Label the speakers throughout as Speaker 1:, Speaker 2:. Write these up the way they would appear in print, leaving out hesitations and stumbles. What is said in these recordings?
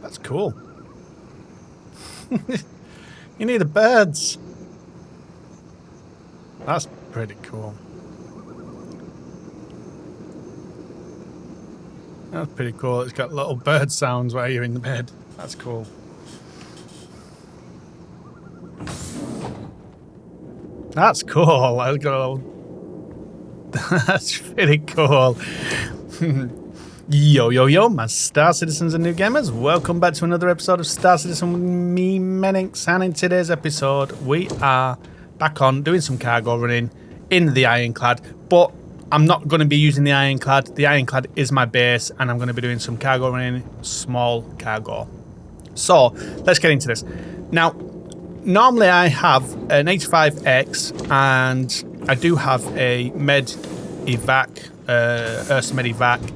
Speaker 1: That's cool. You need the birds. That's pretty cool. That's pretty cool. It's got little bird sounds while you're in the bed. That's cool. That's cool. I'll go. That's pretty cool. Yo, my Star Citizens and new gamers. Welcome back to another episode of Star Citizen with me, Menix. And in today's episode, we are back on doing some cargo running in the Ironclad. But I'm not going to be using the Ironclad. The Ironclad is my base, and I'm going to be doing some cargo running, small cargo. So, let's get into this. Now, normally I have an 85X, and I do have a med evac, Ursa med evac,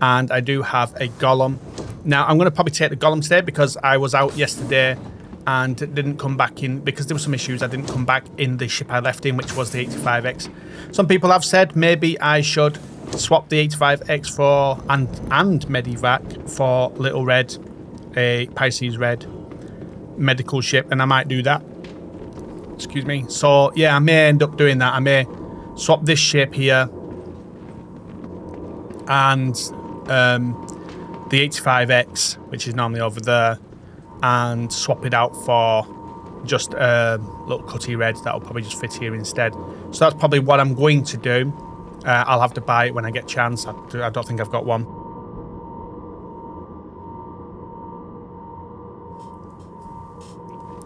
Speaker 1: and I do have a golem. Now, I'm going to probably take the golem today because I was out yesterday and didn't come back in because there were some issues. I didn't come back in the ship I left in, which was the 85X. Some people have said maybe I should swap the 85X for and Medivac for Little Red, a Pisces Red medical ship, and I might do that. Excuse me. So yeah, I may end up doing that. I may swap this ship here and the 85X, which is normally over there, and swap it out for just a little cutty red that'll probably just fit here instead. So that's probably what I'm going to do. I'll have to buy it when I get a chance. I don't think I've got one.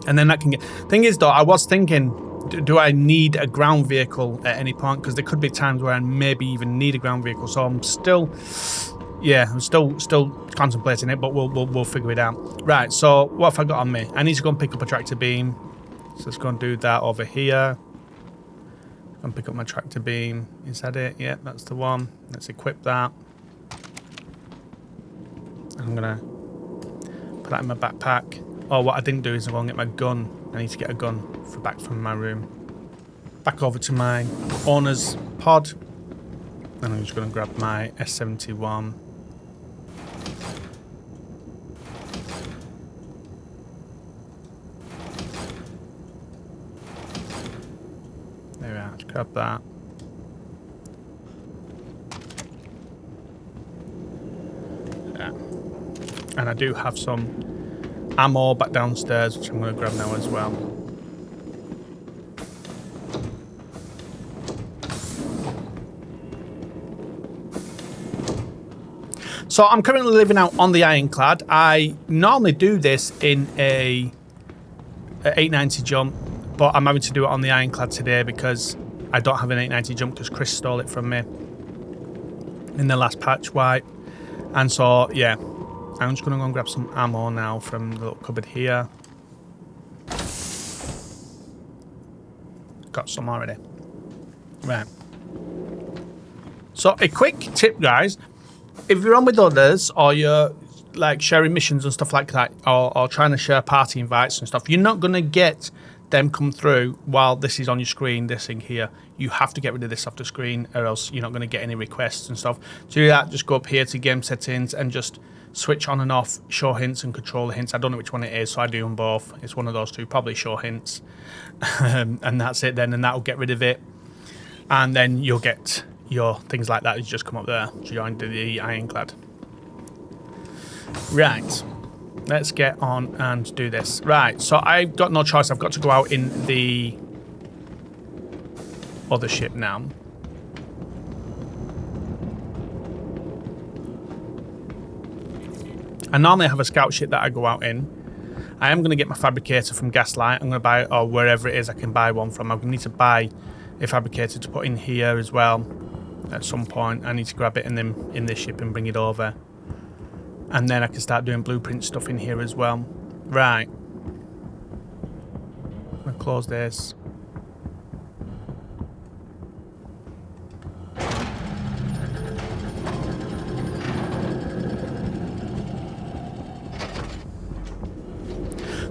Speaker 1: And then that can get... Thing is though, I was thinking, do I need a ground vehicle at any point? Because there could be times where I maybe even need a ground vehicle. So I'm still... Yeah, I'm still contemplating it, but we'll figure it out. Right, so what have I got on me? I need to go and pick up a tractor beam. So let's go and do that over here. And pick up my tractor beam. Is that it? Yeah, that's the one. Let's equip that. I'm gonna put that in my backpack. Oh, what I didn't do is go and get my gun. I need to get a gun back from my room. Back over to my owner's pod. And I'm just gonna grab my S71. There we are, let's grab that. Yeah. And I do have some ammo back downstairs, which I'm going to grab now as well. So I'm currently living out on the Ironclad. I normally do this in a 890 jump, but I'm having to do it on the Ironclad today because I don't have an 890 jump because Chris stole it from me in the last patch wipe. And so, yeah, I'm just going to go and grab some ammo now from the little cupboard here. Got some already. Right. So a quick tip, guys. If you're on with others or you're like sharing missions and stuff like that, or trying to share party invites and stuff, you're not going to get them come through while this is on your screen, this thing here. You have to get rid of this off the screen or else you're not going to get any requests and stuff. To do that, just go up here to game settings and just switch on and off show hints and control hints. I don't know which one it is, so I do them both. It's one of those two, probably show hints. And that's it then, and that'll get rid of it. And then you'll get your things like that. You just come up there to join the Ironclad. Right. Let's get on and do this. Right, so I've got no choice. I've got to go out in the other ship now. I normally have a scout ship that I go out in. I am going to get my fabricator from Gaslight. I'm going to buy, or wherever it is I can buy one from. I'm going to need to buy a fabricator to put in here as well at some point. I need to grab it in this ship and bring it over. And then I can start doing blueprint stuff in here as well. Right. I'm going to close this.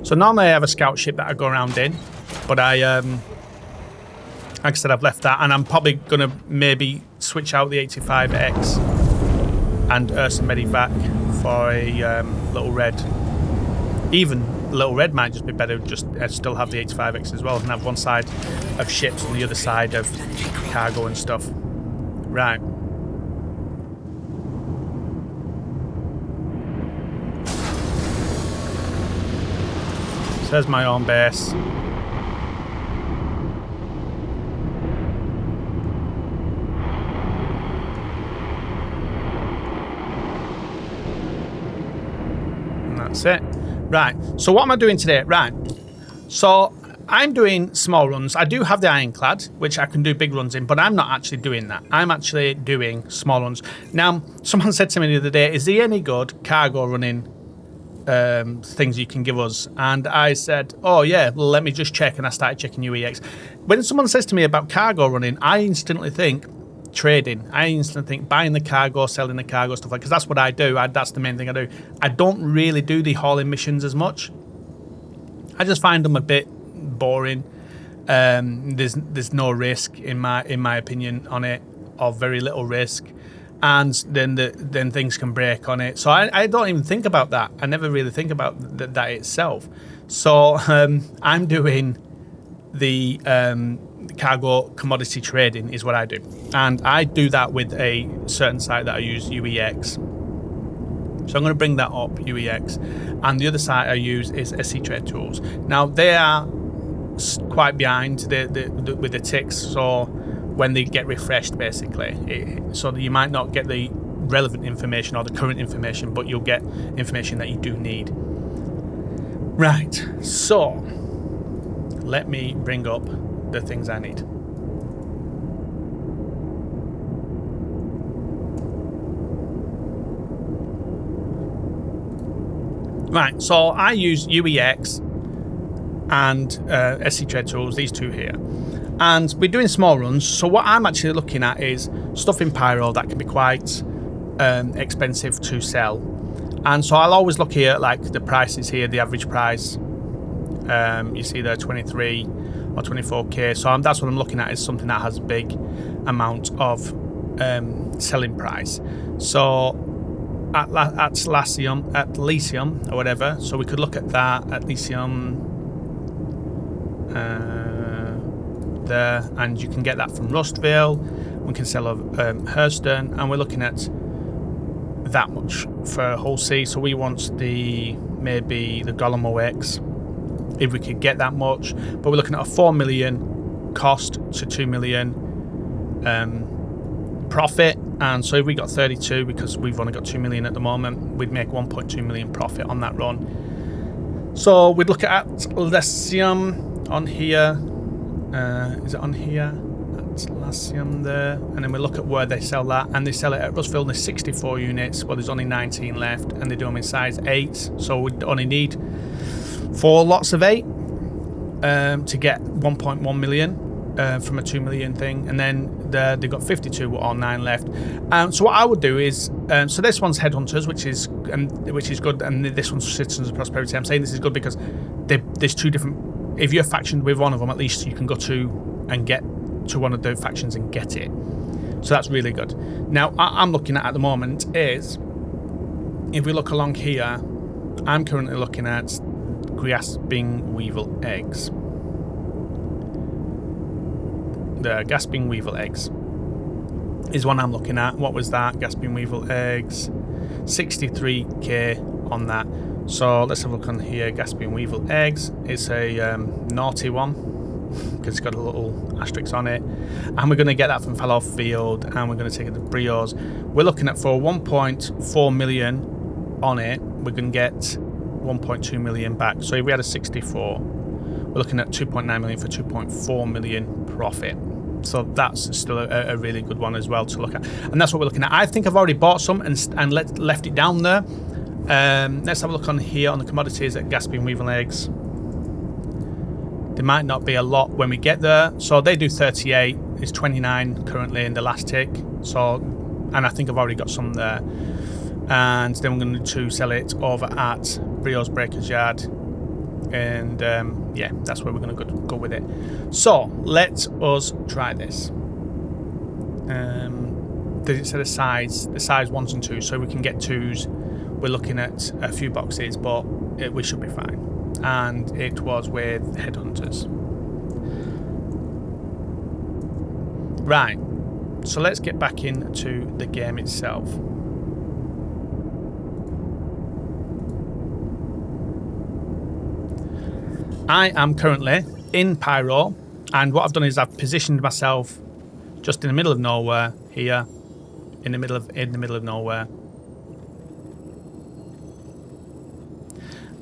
Speaker 1: So normally I have a scout ship that I go around in, but like I said, I've left that, and I'm probably going to maybe switch out the 85X and Ursa Medivac for a Little Red Even Little Red might just be better, just still have the 85X as well, and have one side of ships and the other side of cargo and stuff. Right. So there's my own base. That's it. Right, so what am I doing today? Right, so I'm doing small runs. I do have the Ironclad, which I can do big runs in, but I'm not actually doing that. I'm actually doing small runs. Now, someone said to me the other day, is there any good cargo running things you can give us? And I said, oh yeah, well, let me just check, and I started checking aUEC. When someone says to me about cargo running, I instantly think trading. I instantly think buying the cargo, selling the cargo, stuff like, because that's what I do. That's the main thing I do. I don't really do the hauling missions as much. I just find them a bit boring. There's no risk in my opinion on it, or very little risk, and then things can break on it. So I don't even think about that. I never really think about that itself. So I'm doing the cargo commodity trading is what I do, and I do that with a certain site that I use, aUEC. So I'm going to bring that up, aUEC, and the other site I use is SC Trade Tools. Now they are quite behind with the ticks, so when they get refreshed, basically, so that you might not get the relevant information or the current information, but you'll get information that you do need. Right, so let me bring up the things I need. Right, so I use aUEC and SC Trade Tools, these two here. And we're doing small runs, so what I'm actually looking at is stuff in Pyro that can be quite expensive to sell. And so I'll always look here at like the prices here, the average price. You see there 23 or 24k, so that's what I'm looking at, is something that has a big amount of selling price. So at Lyceum or whatever, so we could look at that at Lyceum there, and you can get that from Rustville. We can sell Hurston, and we're looking at that much for Hull C. So we want maybe the Golem OX, if we could get that much, but we're looking at a 4 million cost to 2 million profit. And so if we got 32, because we've only got 2 million at the moment, we'd make 1.2 million profit on that run. So we'd look at Lyceum on here. Is it on here? That's Lyceum there. And then we look at where they sell that, and they sell it at Rustville. There's 64 units. Well, there's only 19 left, and they do them in size 8. So we'd only need 4 lots of 8 to get 1.1 million from a 2 million thing, and then they've got 52 or 9 left. So what I would do is, so this one's Headhunters, which is good, and this one's Citizens of Prosperity. I'm saying this is good because there's two different. If you're factioned with one of them, at least you can go to and get to one of the factions and get it. So that's really good. Now I'm looking at the moment is, if we look along here, I'm currently looking at Gasping Weevil eggs. The Gasping Weevil eggs is one I'm looking at. What was that? Gasping Weevil eggs, 63k on that. So let's have a look on here. Gasping Weevil eggs. It's a naughty one because it's got a little asterisk on it, and we're going to get that from Fallow Field, and we're going to take it to Brios. We're looking at, for 1.4 million on it, we're going to get 1.2 million back. So if we had a 64, we're looking at 2.9 million for 2.4 million profit. So that's still a really good one as well to look at, and that's what we're looking at. I think I've already bought some and left it down there. Let's have a look on here on the commodities at Gasping Weevil eggs. There might not be a lot when we get there. So they do 38. It's 29 currently in the last tick. So, and I think I've already got some there. And then we're going to sell it over at Brio's Breakers Yard. And yeah, that's where we're going to go with it. So let us try this. Did it say the size 1s and 2s, so we can get 2s. We're looking at a few boxes, but we should be fine. And it was with headhunters. Right, so let's get back into the game itself. I am currently in Pyro, and what I've done is I've positioned myself just in the middle of nowhere here, in the middle of nowhere.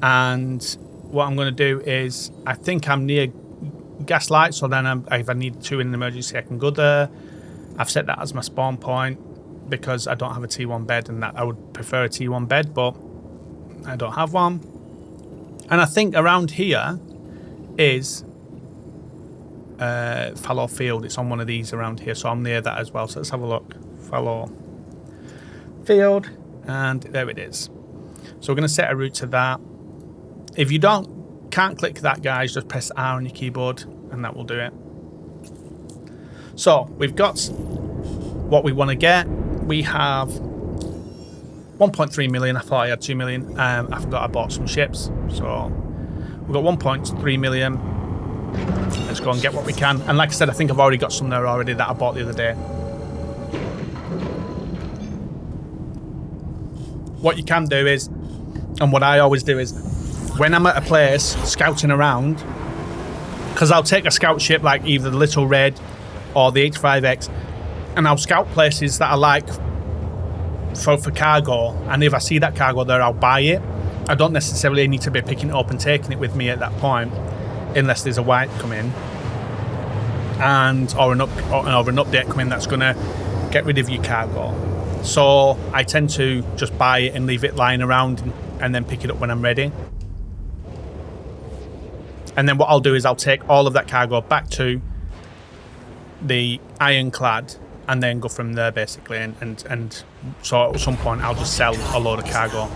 Speaker 1: And what I'm going to do is, I think I'm near Gaslight, so then if I need to in an emergency, I can go there. I've set that as my spawn point because I don't have a T1 bed, and that I would prefer a T1 bed, but I don't have one. And I think around here is Fallow Field. It's on one of these around here, so I'm near that as well. So let's have a look. Fallow Field, and there it is. So we're going to set a route to that. If you can't click that, guys, just press R on your keyboard and that will do it. So we've got what we want to get. We have 1.3 million. I thought I had 2 million. I forgot I bought some ships. So we've got 1.3 million. Let's go and get what we can. And like I said, I think I've already got some there already that I bought the other day. What you can do is, and what I always do is, when I'm at a place scouting around, because I'll take a scout ship like either the Little Red or the H5X, and I'll scout places that I like for cargo, and if I see that cargo there, I'll buy it. I don't necessarily need to be picking it up and taking it with me at that point, unless there's a wipe come in, or an update come in that's going to get rid of your cargo. So I tend to just buy it and leave it lying around and then pick it up when I'm ready. And then what I'll do is I'll take all of that cargo back to the Ironclad and then go from there basically. And so at some point I'll just sell a load of cargo.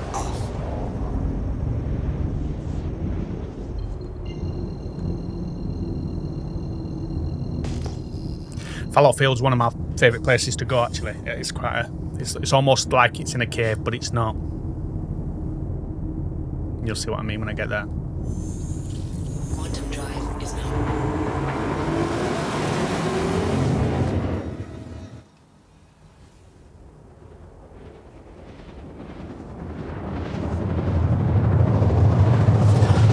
Speaker 1: Fallow Field's one of my favourite places to go actually. It's quite it's almost like it's in a cave, but it's not. You'll see what I mean when I get there.
Speaker 2: Quantum drive is now.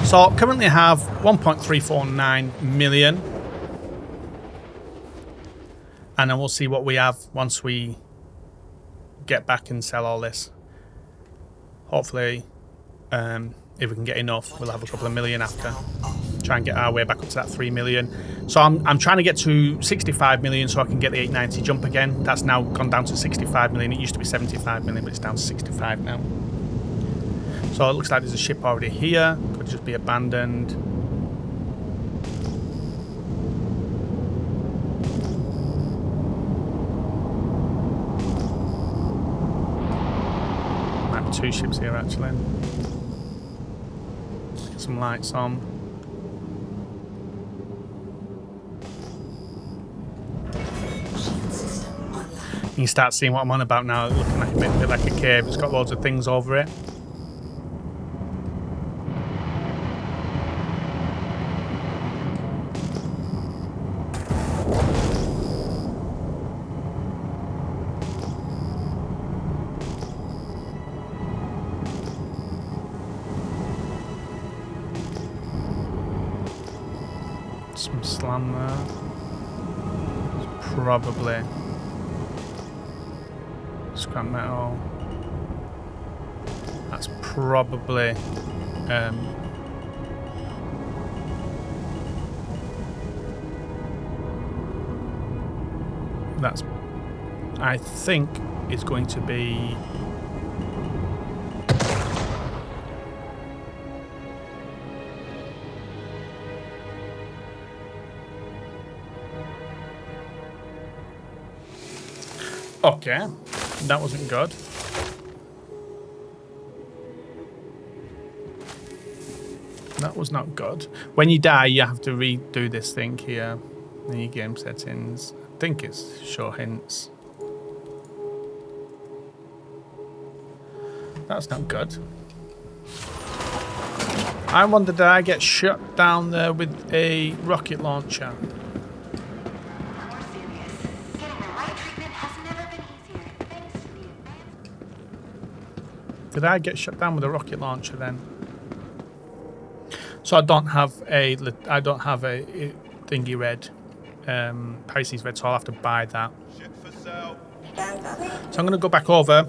Speaker 1: So currently I have 1.349 million. And then we'll see what we have once we get back and sell all this. Hopefully, if we can get enough, we'll have a couple of million after. Try and get our way back up to that 3 million. So I'm trying to get to 65 million so I can get the 890 jump again. That's now gone down to 65 million. It used to be 75 million, but it's down to 65 now. So it looks like there's a ship already here. Could just be abandoned. Might be 2 ships here actually. Get some lights on. You can start seeing what I'm on about now. Looking like a bit like a cave. It's got loads of things over it. Some slam there. It's probably scrap metal. That's probably that's I think is going to be okay. That wasn't good. That was not good. When you die, you have to redo this thing here in your game settings. I think it's show hints. That's not good. I wonder, did I get shut down there with a rocket launcher? Did I get shut down with a rocket launcher then? So I don't have a thingy red, Pisces red, so I'll have to buy that. So I'm gonna go back over.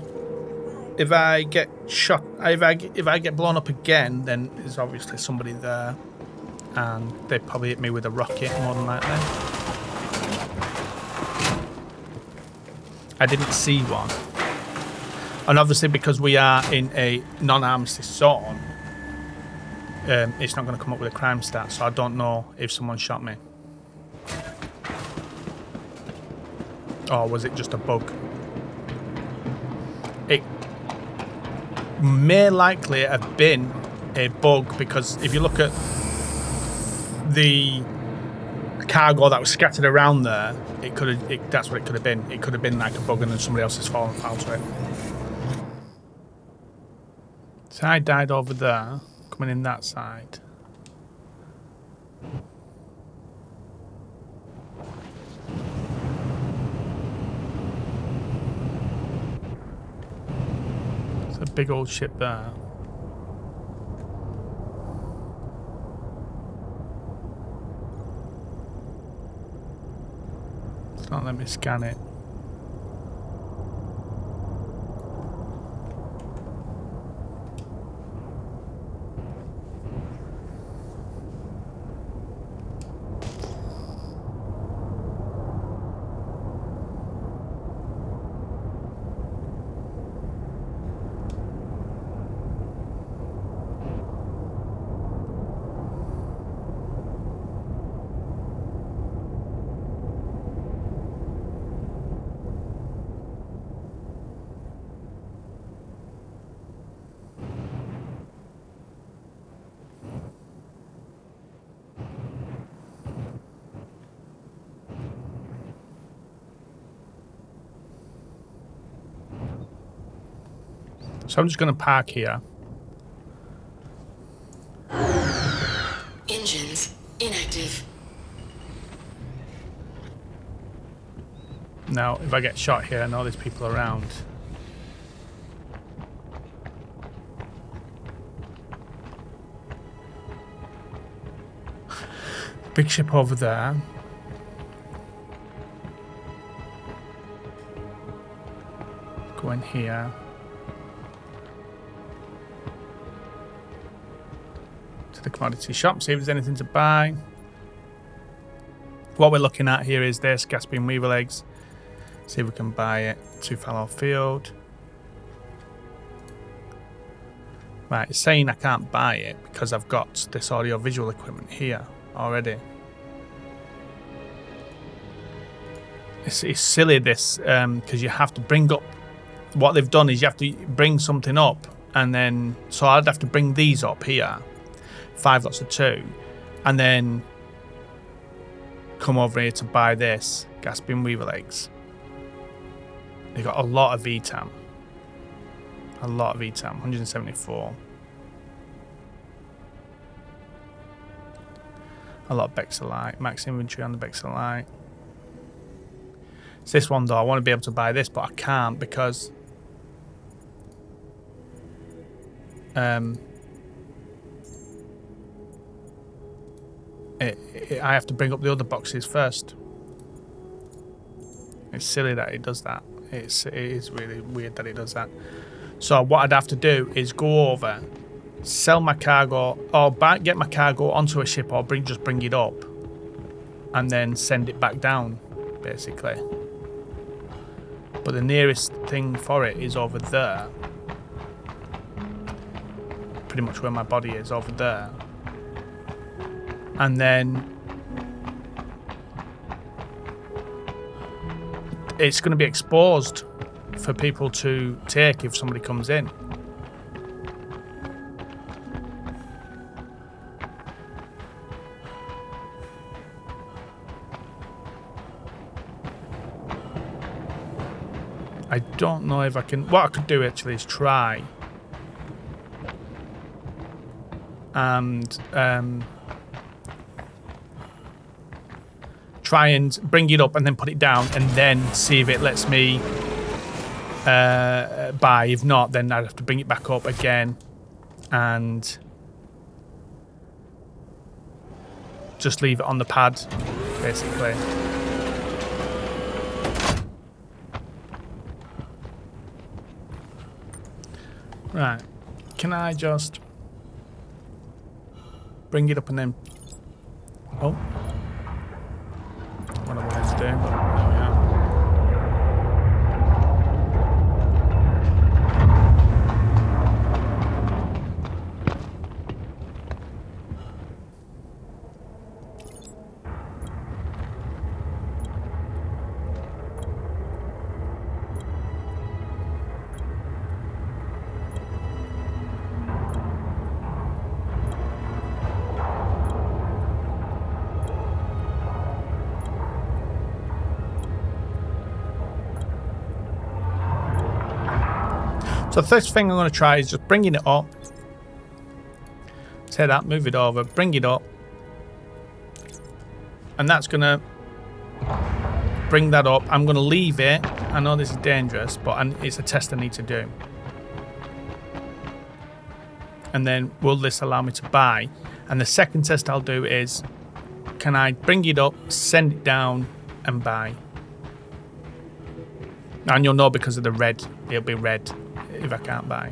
Speaker 1: If I get shot, if I get blown up again, then there's obviously somebody there, and they probably hit me with a rocket more than likely. I didn't see one, and obviously because we are in a non-armistice zone, it's not going to come up with a crime stat, so I don't know if someone shot me. Or was it just a bug? It may likely have been a bug, because if you look at the cargo that was scattered around there, that's what it could have been. It could have been like a bug and then somebody else has fallen foul to it. So I died over there, coming in that side. It's a big old ship there. It's not let me scan it. So I'm just going to park here.
Speaker 2: Engines inactive.
Speaker 1: Now, if I get shot here, I know there's people around. Big ship over there. Go in here. The commodity shop, see if there's anything to buy. What we're looking at here is this gasping Weevil eggs. See if we can buy it. 2 fallow field. Right, it's saying I can't buy it because I've got this audio visual equipment here already. It's silly this, because you have to bring up, what they've done is you have to bring something up, and then, so I'd have to bring these up here. 5 lots of 2, and then come over here to buy this gasping Weevil eggs. They got a lot of VTAM. A lot of VTAM, 174. A lot of Beexalite, max inventory on the Beexalite. It's this one though, I want to be able to buy this, but I can't because I have to bring up the other boxes first. It's silly that it does that. It is really weird that it does that. So what I'd have to do is go over, sell my cargo, or get my cargo onto a ship, or just bring it up, and then send it back down, basically. But the nearest thing for it is over there. Pretty much where my body is, over there. And then it's going to be exposed for people to take if somebody comes in. I don't know if I can. What I could do actually is try. and try and bring it up and then put it down and then see if it lets me buy. If not, then I'd have to bring it back up again and just leave it on the pad, basically. Right. Can I just bring it up and then... Oh. What I wanted to do. There we are. So the first thing I'm going to try is just bringing it up. Say that, move it over, bring it up. And that's going to bring that up. I'm going to leave it. I know this is dangerous, but it's a test I need to do. And then will this allow me to buy? And the second test I'll do is, can I bring it up, send it down, and buy? And you'll know because of the red. It'll be red if I can't buy.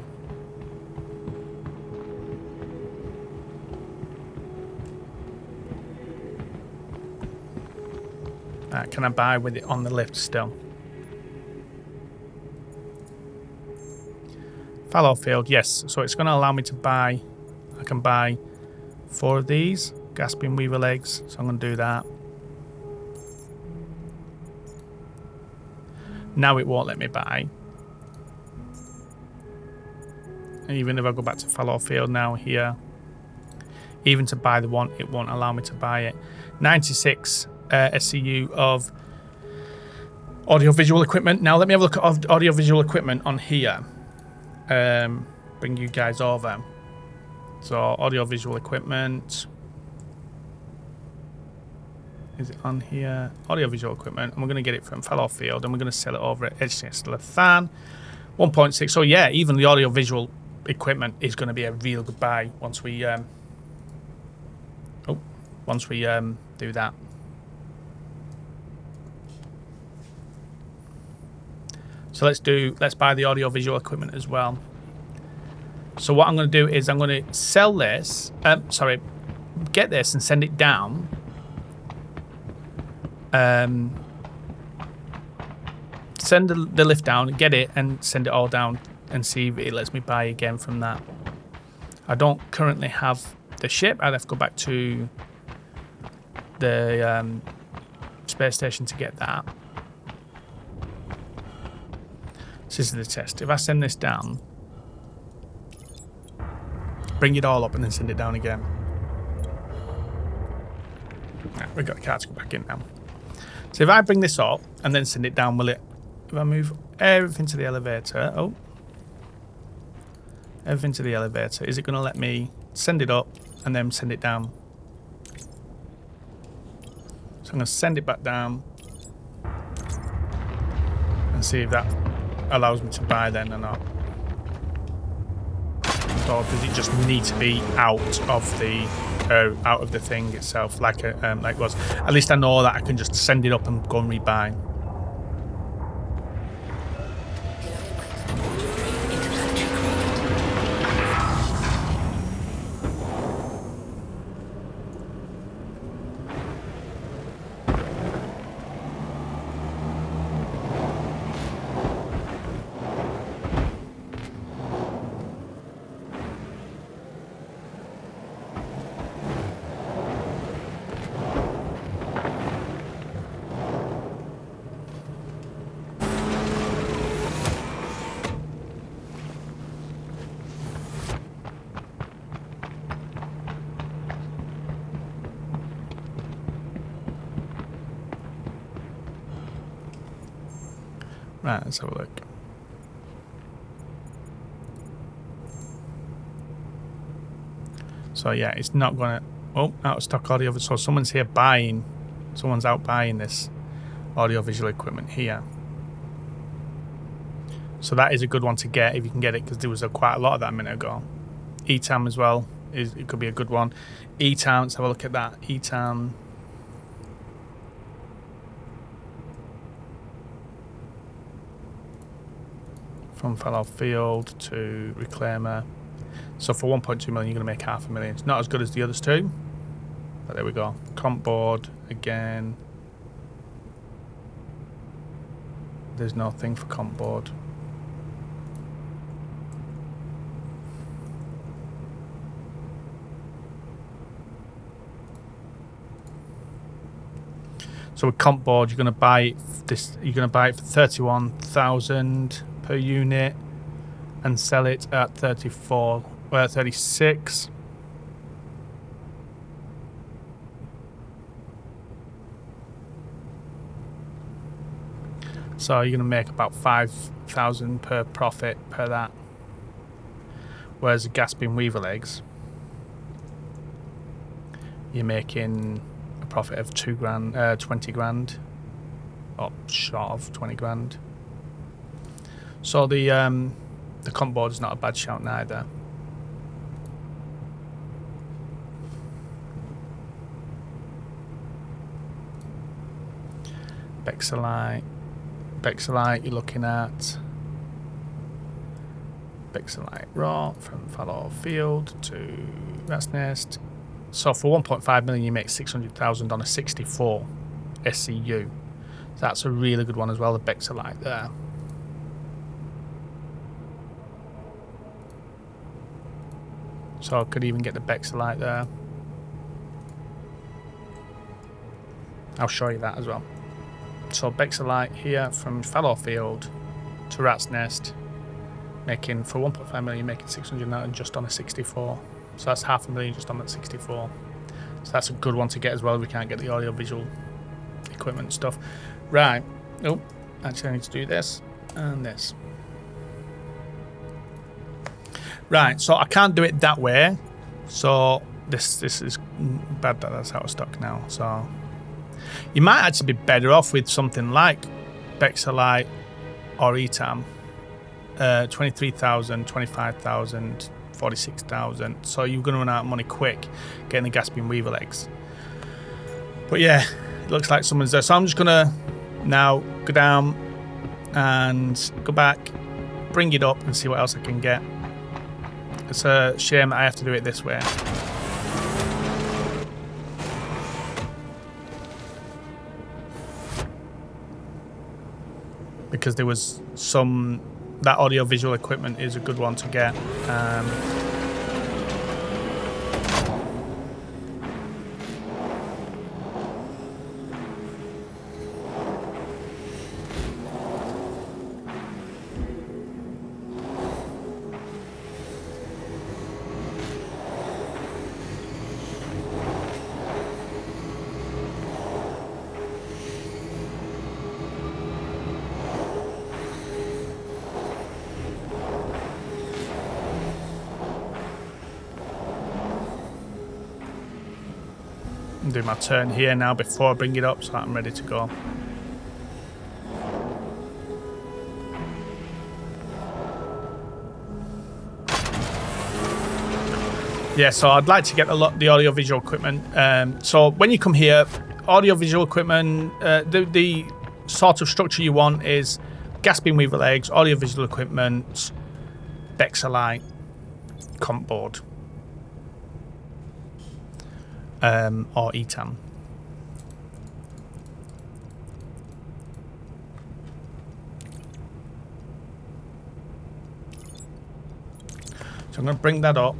Speaker 1: Can I buy with it on the lift still? Fallow field, yes. So it's going to allow me to buy. I can buy 4 of these gasping Weevil eggs. So I'm going to do that. Now it won't let me buy. And even if I go back to fallow field now here, even to buy the one, it won't allow me to buy it. 96 SCU of audiovisual equipment. Now let me have a look at audiovisual equipment on here. Bring you guys over. So audiovisual equipment. Is it on here? Audiovisual equipment. And we're going to get it from fallow field and we're going to sell it over at HCS Lethan. 1.6. So yeah, even the audiovisual equipment is going to be a real good buy once we do that. So let's buy the audiovisual equipment as well. So what I'm going to do is I'm going to sell this, get this and send it down. Send the lift down, get it and send it all down and see if it lets me buy again from that. I don't currently have the ship. I'd have to go back to the space station to get that. This is the test. If I send this down, bring it all up and then send it down again. Right, we've got the car to go back in now. So if I bring this up and then send it down, will it... If I move everything to the elevator... Oh. Everything to the elevator. Is it going to let me send it up and then send it down? So I'm going to send it back down. And see if that allows me to buy then or not. Or does it just need to be out of the thing itself, like it was? At least I know that I can just send it up and go and rebuy. Right, let's have a look. So yeah, it's not going to... Oh, out of stock audio. So someone's here buying... Someone's out buying this audiovisual equipment here. So that is a good one to get if you can get it, because there was quite a lot of that a minute ago. ETAM as well. It could be a good one. ETAM, let's have a look at that. ETAM... From fallow field to reclaimer. So for 1.2 million, you're going to make $500,000. It's not as good as the others two, but there we go. Comp board again. There's no thing for comp board. So with comp board, you're going to buy this. You're going to buy it for 31,000 per unit, and sell it at 36. So you're going to make about 5,000 per profit per that. Whereas the gasping Weevil eggs, you're making a profit of 20 grand, or short of 20 grand. So the comp board is not a bad shout neither. Beexalite, you're looking at Beexalite raw from fallow field to rat's nest. So for 1.5 million, you make 600,000 on a 64 SCU. So that's a really good one as well. The Beexalite there. So I could even get the Beexalite there. I'll show you that as well. So Beexalite here from fallow field to rat's nest, making for 1.5 million, making 600 just on a 64. So that's $500,000 just on that 64. So that's a good one to get as well. We can't get the audio visual equipment stuff. Right. Oh, actually I need to do this and this. Right, so I can't do it that way. So this is bad that that's out of stock now. So you might actually be better off with something like Beexalite or ETAM. 23,000, 25,000, 46,000. So you're going to run out of money quick getting the gasping Weevil eggs. But yeah, it looks like someone's there. So I'm just going to now go down and go back, bring it up and see what else I can get. It's a shame that I have to do it this way. Because there was some... That audio-visual equipment is a good one to get. Do my turn here now before I bring it up so that I'm ready to go. Yeah, so I'd like to get the audio-visual equipment. So when you come here, audio-visual equipment, the sort of structure you want is gasping Weevil eggs, audio-visual equipment, Beexalite, comp board. Or ETAM. So I'm going to bring that up.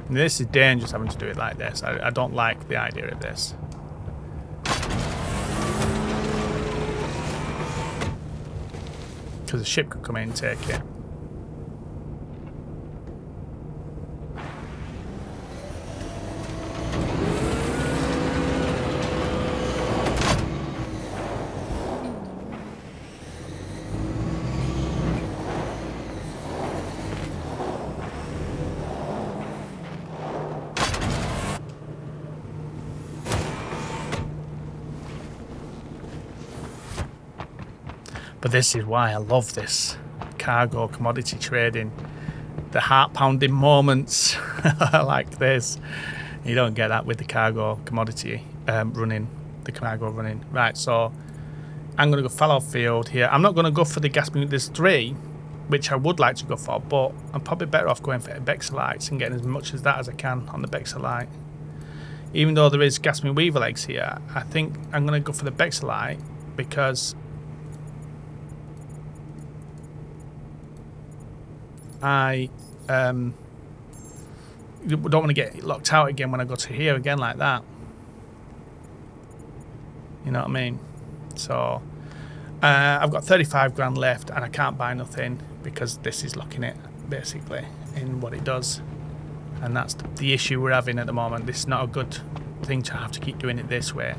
Speaker 1: And this is dangerous having to do it like this. I don't like the idea of this. Because the ship could come in and take it. But this is why I love this cargo commodity trading. The heart-pounding moments like this. You don't get that with the cargo commodity running. The cargo running. Right, so I'm going to go fallow field here. I'm not going to go for the gas beam. There's 3, which I would like to go for, but I'm probably better off going for Beexalites and getting as much as that as I can on the Beexalite. Even though there is gas beam Weevil eggs here, I think I'm going to go for the Beexalite because I don't want to get locked out again when I go to here again like that. You know what I mean? So I've got 35 grand left and I can't buy nothing because this is locking it basically in what it does. And that's the issue we're having at the moment. This is not a good thing to have to keep doing it this way.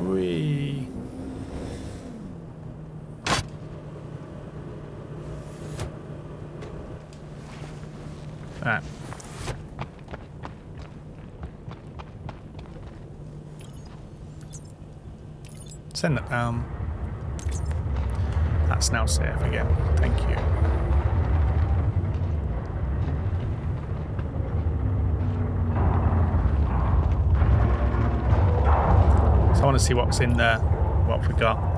Speaker 1: Whee. Right. Send that down. That's now safe again. Thank you. So I want to see what's in there, what we got.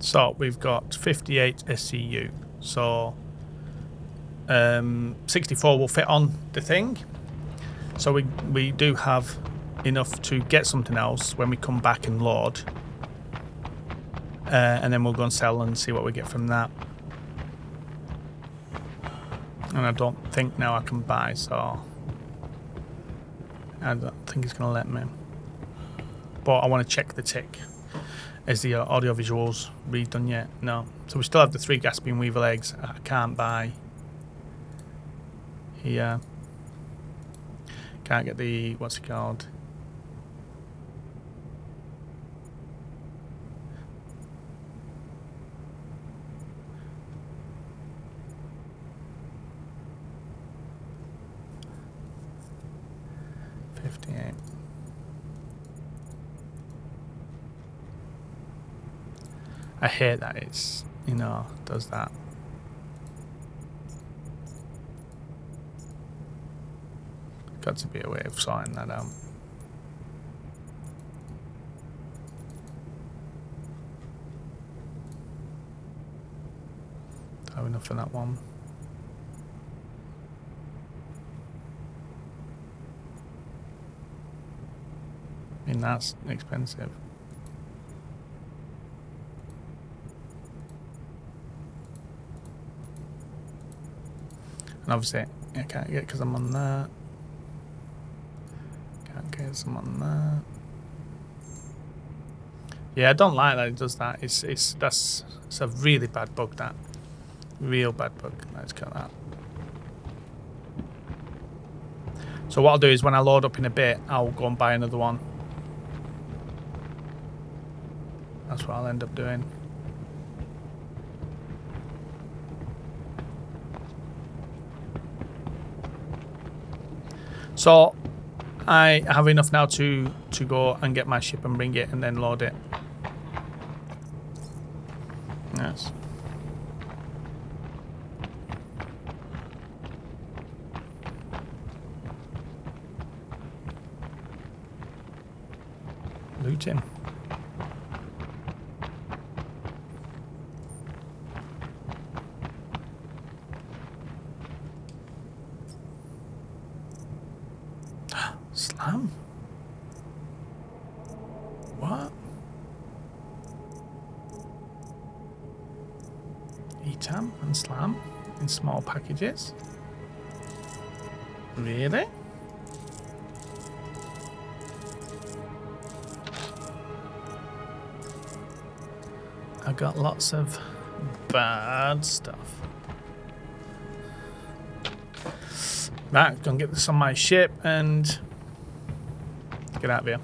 Speaker 1: So we've got 58 SCU. So 64 will fit on the thing. So we do have enough to get something else when we come back and load. And then we'll go and sell and see what we get from that. And I don't think now I can buy, so I don't think it's going to let me. But I want to check the tick. Is the audio visuals redone yet? No. So we still have the 3 gas beam Weevil eggs I can't buy here. Can't get the, what's it called? I hate that it's, you know, does that. Got to be a way of sorting that out. Don't have enough for that one. I mean, that's expensive. And obviously, I can't get because I'm on that. Can't get some on that. Yeah, I don't like that it does that. It's a really bad bug, that. Real bad bug. Let's get that. So what I'll do is when I load up in a bit, I'll go and buy another one. That's what I'll end up doing. So I have enough now to go and get my ship and bring it and then load it. Yes. Looting. Slam? What? ETAM and slam in small packages? Really? I got lots of bad stuff. Right, gonna get this on my ship and Get out of here.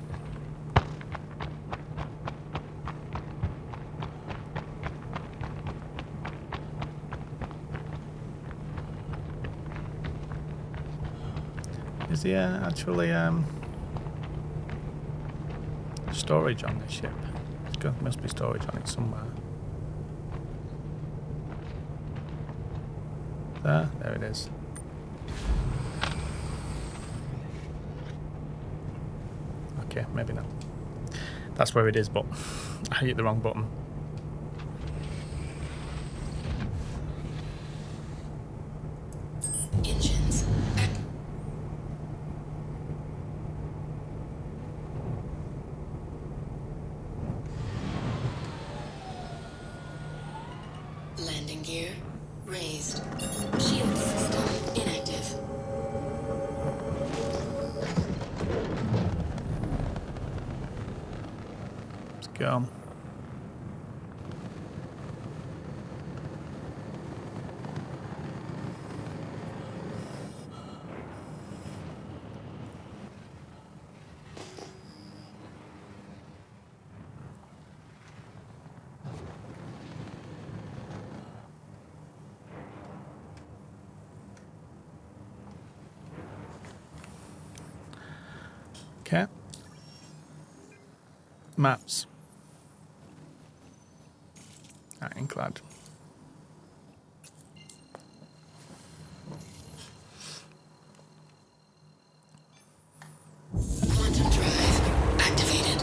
Speaker 1: Is there actually storage on this ship? There must be storage on it somewhere. There it is. Okay, maybe not. That's where it is, but I hit the wrong button.
Speaker 2: Engines. Landing gear raised. Shield system inactive.
Speaker 1: Let's go. Okay. Maps. Ironclad.
Speaker 2: Quantum drive activated.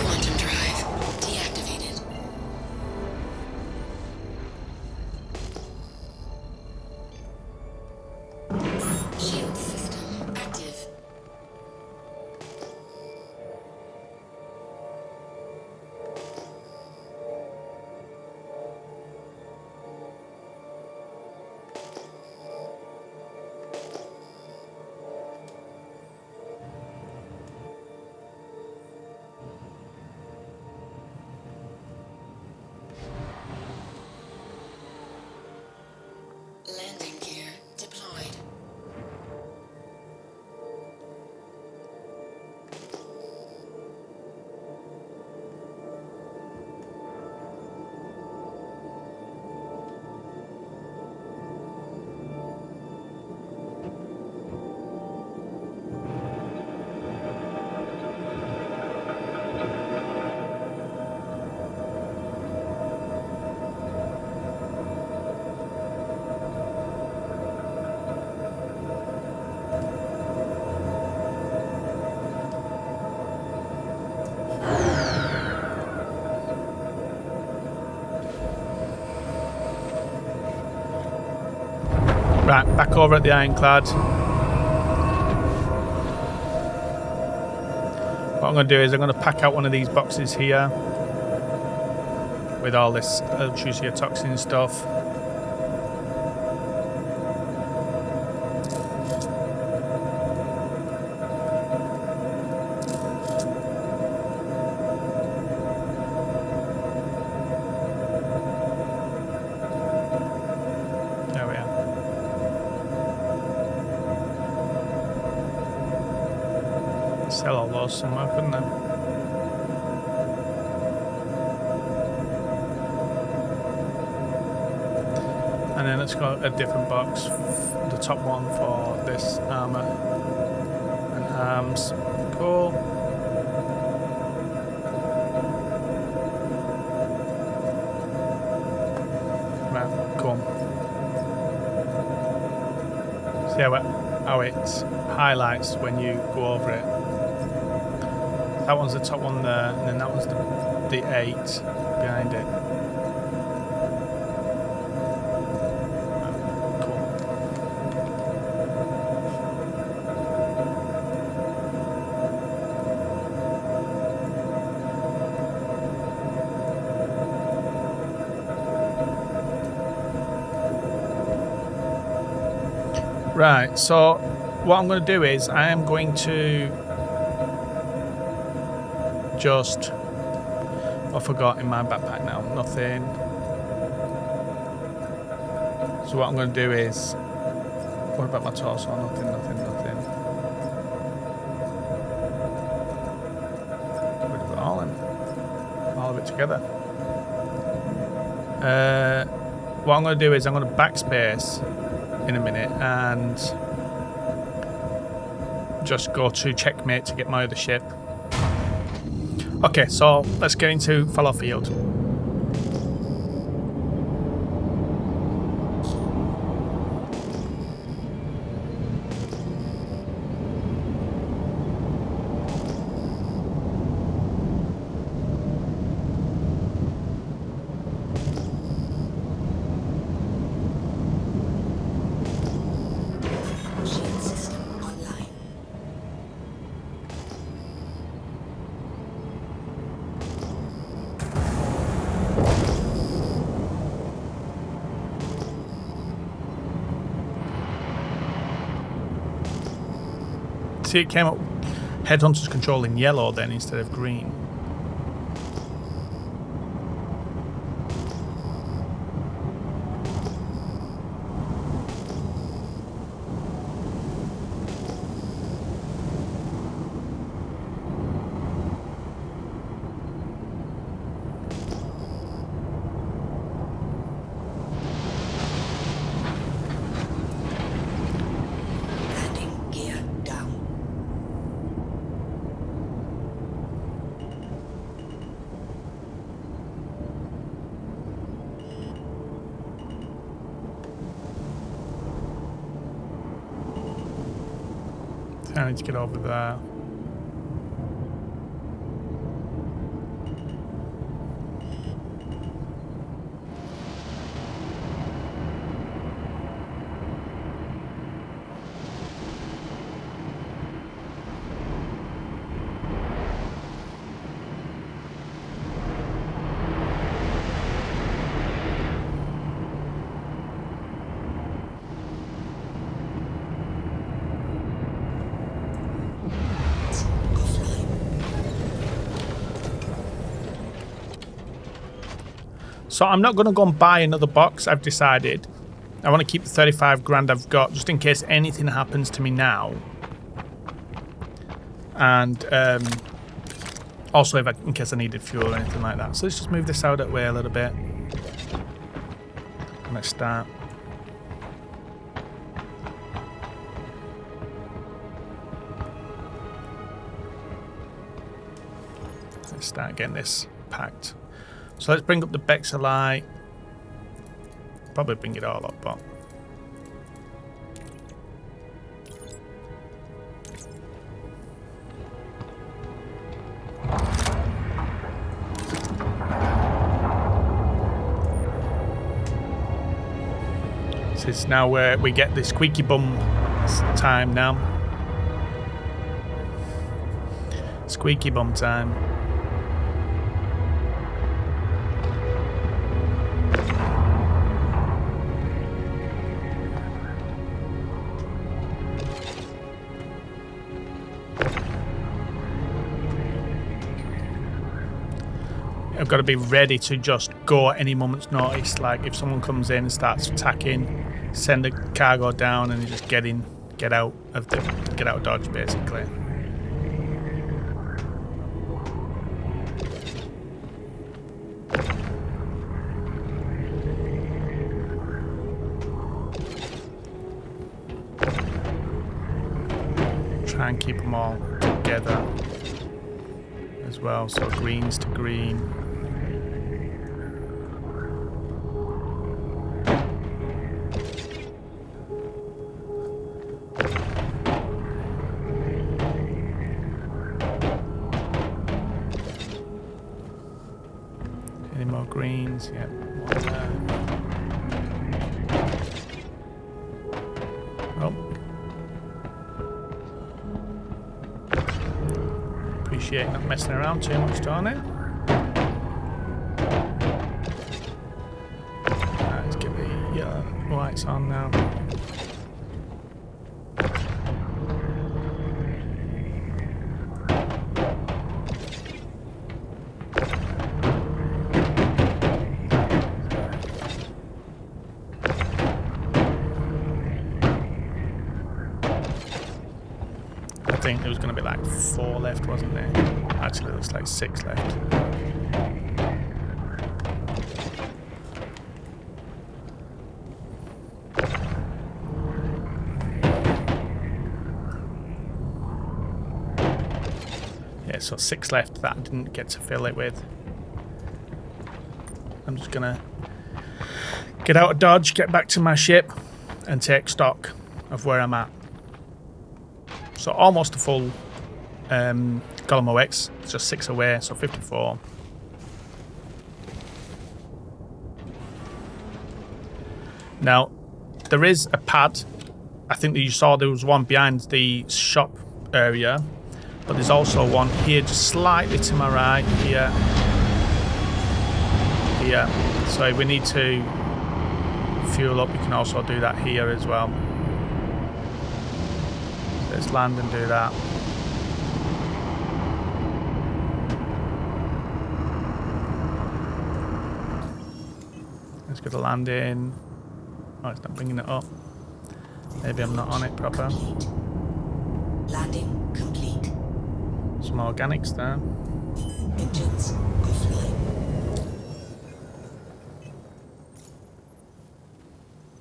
Speaker 2: Quantum drive deactivated. Shield system active. Landing gear deployed.
Speaker 1: Right, back over at the Ironclad. What I'm going to do is I'm going to pack out one of these boxes here with all this electricity toxin stuff. There we are. Sell all those somewhere, couldn't I? And then let's go a different box. The top one for this armor and arms. Cool. Right, cool. See how it highlights when you go over it. That one's the top one there, and then that one's the 8 behind it. Cool. Right, so what I'm going to do is I am going to just... I forgot in my backpack now. Nothing. So what I'm going to do is... What about my torso? Nothing. We'll do it all in. All of it together. What I'm going to do is I'm going to backspace in a minute and just go to checkmate to get my other ship. Okay, so let's get into fallow field.
Speaker 2: Shield system online.
Speaker 1: See, it came up Headhunter's control in yellow then instead of green.
Speaker 2: Landing gear down.
Speaker 1: I need to get over there. So I'm not going to go and buy another box, I've decided. I want to keep the 35 grand I've got just in case anything happens to me now. And also in case I needed fuel or anything like that. So let's just move this out of the way a little bit. And let's start. Let's start getting this packed. So let's bring up the Beexalite. Probably bring it all up, but... So it's now where we get the squeaky bum time now. Squeaky bum time. I've got to be ready to just go at any moment's notice. Like if someone comes in and starts attacking, send the cargo down and just get out of dodge basically. Try and keep them all together as well. So greens to green. Any more greens? Yep. One there. Oh. Appreciate not messing around too much, don't it? Right, let's get the yellow lights on now. think there was going to be like 4 left, wasn't there? Actually, it looks like 6 left. Yeah, so 6 left that I didn't get to fill it with. I'm just going to get out of Dodge, get back to my ship, and take stock of where I'm at. So almost a full column aUEC. It's just 6 away, so 54. Now, there is a pad. I think that you saw there was one behind the shop area, but there's also one here, just slightly to my right, here. Here. So if we need to fuel up, we can also do that here as well. Let's land and do that. Let's go to landing. Oh, it's not bringing it up. Maybe I'm not on it proper.
Speaker 2: Landing complete.
Speaker 1: Some organics there.
Speaker 2: Engines offline.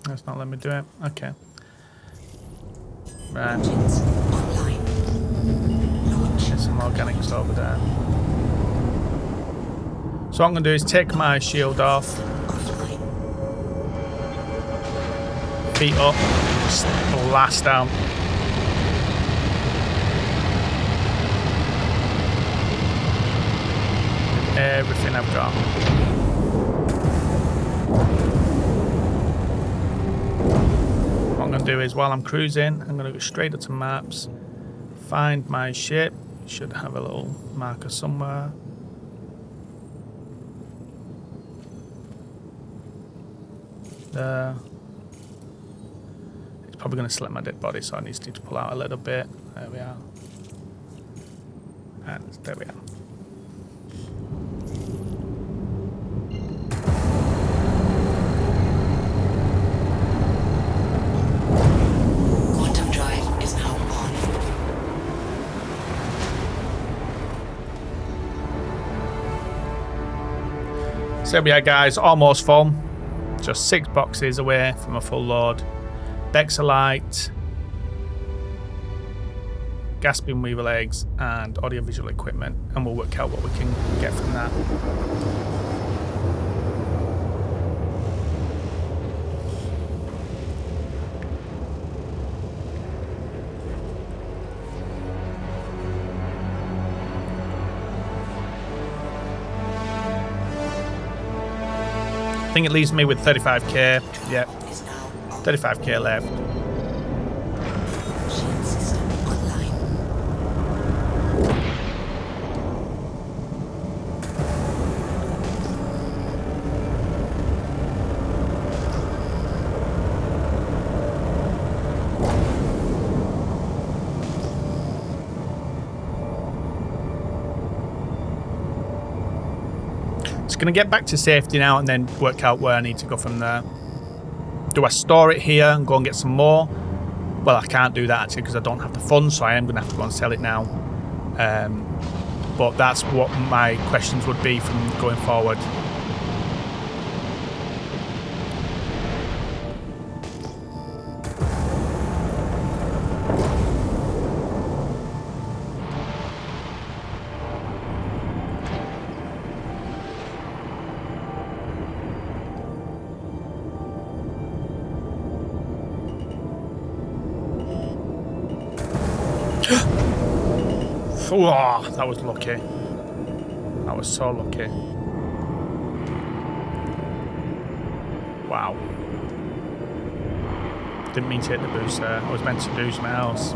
Speaker 1: That's not letting me do it. Okay. Right.
Speaker 2: Engines online. Launch.
Speaker 1: There's some organics over there. So what I'm going to do is take my shield off,
Speaker 2: Offline.
Speaker 1: feet up, just blast out. With everything I've got. What I'm going to do is while I'm cruising, I'm going to go straight up to maps, find my ship. It should have a little marker somewhere. There. It's probably going to select my dead body, so I need to pull out a little bit. There we are. And there we are.
Speaker 2: Quantum drive is now on.
Speaker 1: So there we are, guys. Almost full. Just 6 boxes away from a full load. Beexalite, gasping Weevil eggs, and audiovisual equipment, and we'll work out what we can get from that. I think it leaves me with 35k. Yep,
Speaker 2: Is now on.
Speaker 1: 35k left.
Speaker 2: Shield system online.
Speaker 1: Just going to get back to safety now and then work out where I need to go from there. Do I store it here and go and get some more? Well, I can't do that actually because I don't have the funds, so I am going to have to go and sell it now. But that's what my questions would be from going forward. Oh, that was lucky. That was so lucky. Wow. Didn't mean to hit the boost there. I was meant to do something else.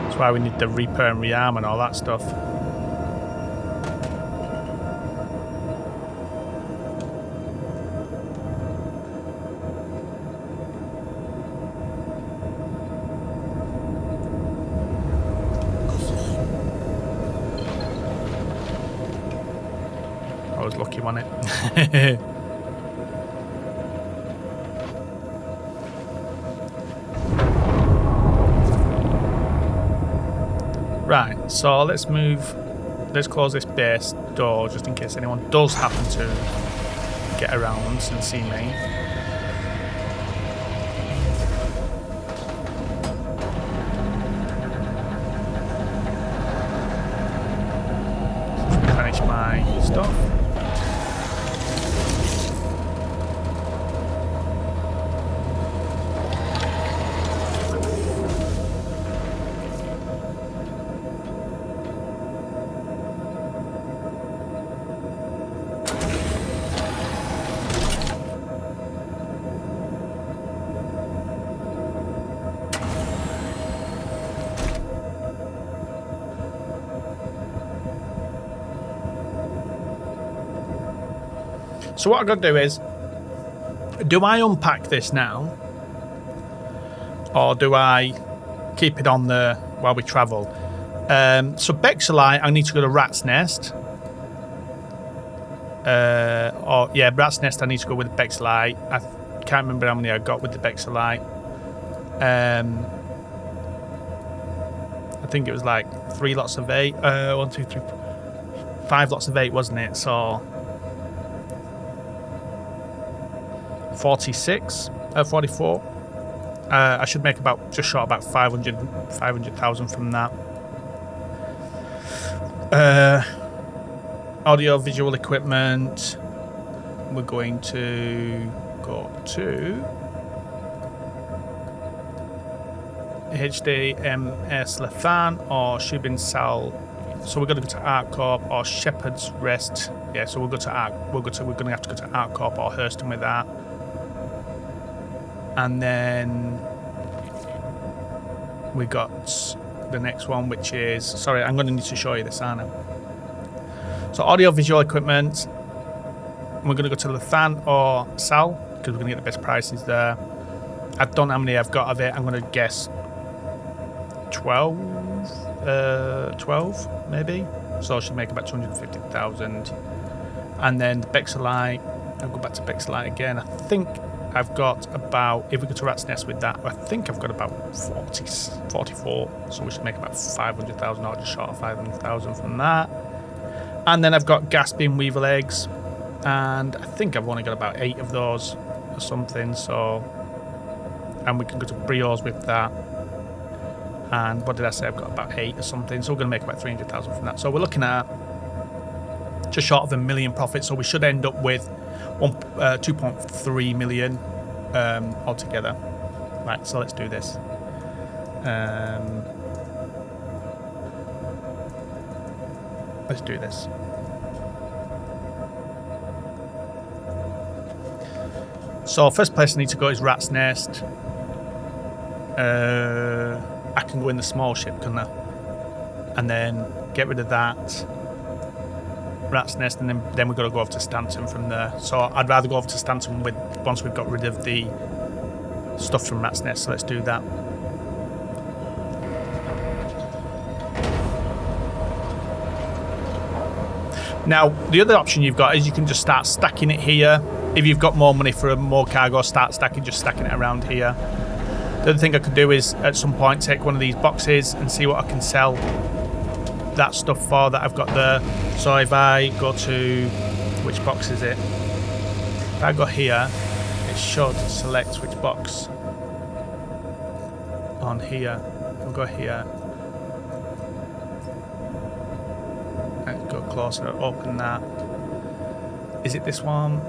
Speaker 1: That's why we need the repair and rearm and all that stuff. I was lucky, wasn't it? Right, so let's close this base door just in case anyone does happen to get around and see me. Replenish my stuff. So what I've got to do is, do I unpack this now? Or do I keep it on there while we travel? So Beexalite, I need to go to Rat's Nest. Rat's Nest, I need to go with the Beexalite. I can't remember how many I got with the Beexalite. I think it was like 3 lots of 8. 1, 2, 3, 5 lots of 8, wasn't it? So 44. I should make just short about 500,000 from that. Audio visual equipment. We're going to go to HDMS Lethan or Shubin Sal. So we're going to go to Art Corp or Shepherd's Rest. Yeah, so we'll go to Art. We're going to have to go to Art Corp or Hurston with that. And then we got the next one, which is... Sorry, I'm going to need to show you this, aren't I? So audio visual equipment. We're going to go to Lethan or Sal because we're going to get the best prices there. I don't know how many I've got of it. I'm going to guess 12 maybe. So I should make about 250,000. And then the Beexalite. I'll go back to Beexalite again. I think I've got about, if we go to Rat's Nest with that, I think I've got about 44. So we should make about 500,000 or just short of 500,000 from that. And then I've got gasping Weevil eggs. And I think I've only got about 8 of those or something. So, and we can go to Brios with that. And what did I say? I've got about 8 or something. So we're going to make about 300,000 from that. So we're looking at just short of $1 million profit. So we should end up with 2.3 million altogether. Right, so let's do this. Let's do this. So first place I need to go is Rat's Nest. I can go in the small ship, can't I? And then get rid of that. Rat's Nest, and then we've got to go over to Stanton from there. So I'd rather go over to Stanton once we've got rid of the stuff from Rat's Nest. So let's do that. Now, the other option you've got is you can just start stacking it here. If you've got more money for more cargo, start stacking it around here. The other thing I could do is at some point take one of these boxes and see what I can sell that stuff for that I've got there. So if I go to, which box is it? If I go here, it should select which box on here. We'll go here. Let's go closer, open that. Is it this one?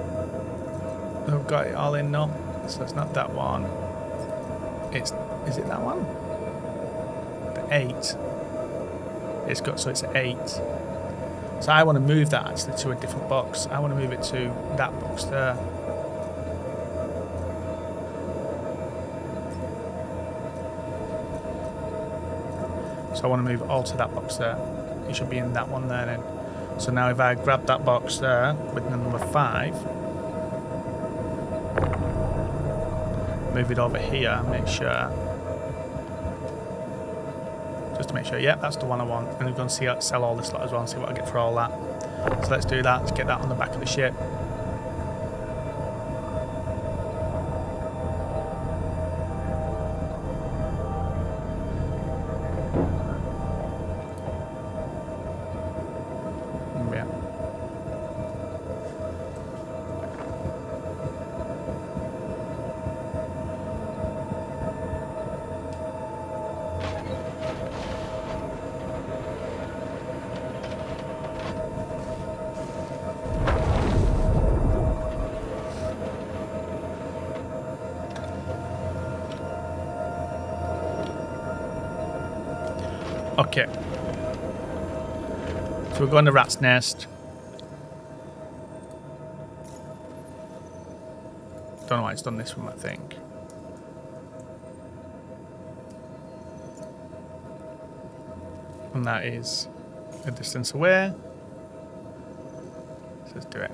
Speaker 1: I've got it all in, no. So it's not that one. Is it that one? The 8. It's got, so it's 8. So I want to move that actually to a different box. I want to move it to that box there. So I want to move it all to that box there. It should be in that one there then. So now if I grab that box there with the number 5, move it over here, make sure. Just to make sure, yeah, that's the one I want. And we're going to sell all this lot as well and see what I get for all that. So let's do that. Let's get that on the back of the ship. Okay. So we're going to Rat's Nest. Don't know why it's done this one, I think. And that is a distance away. So let's do it.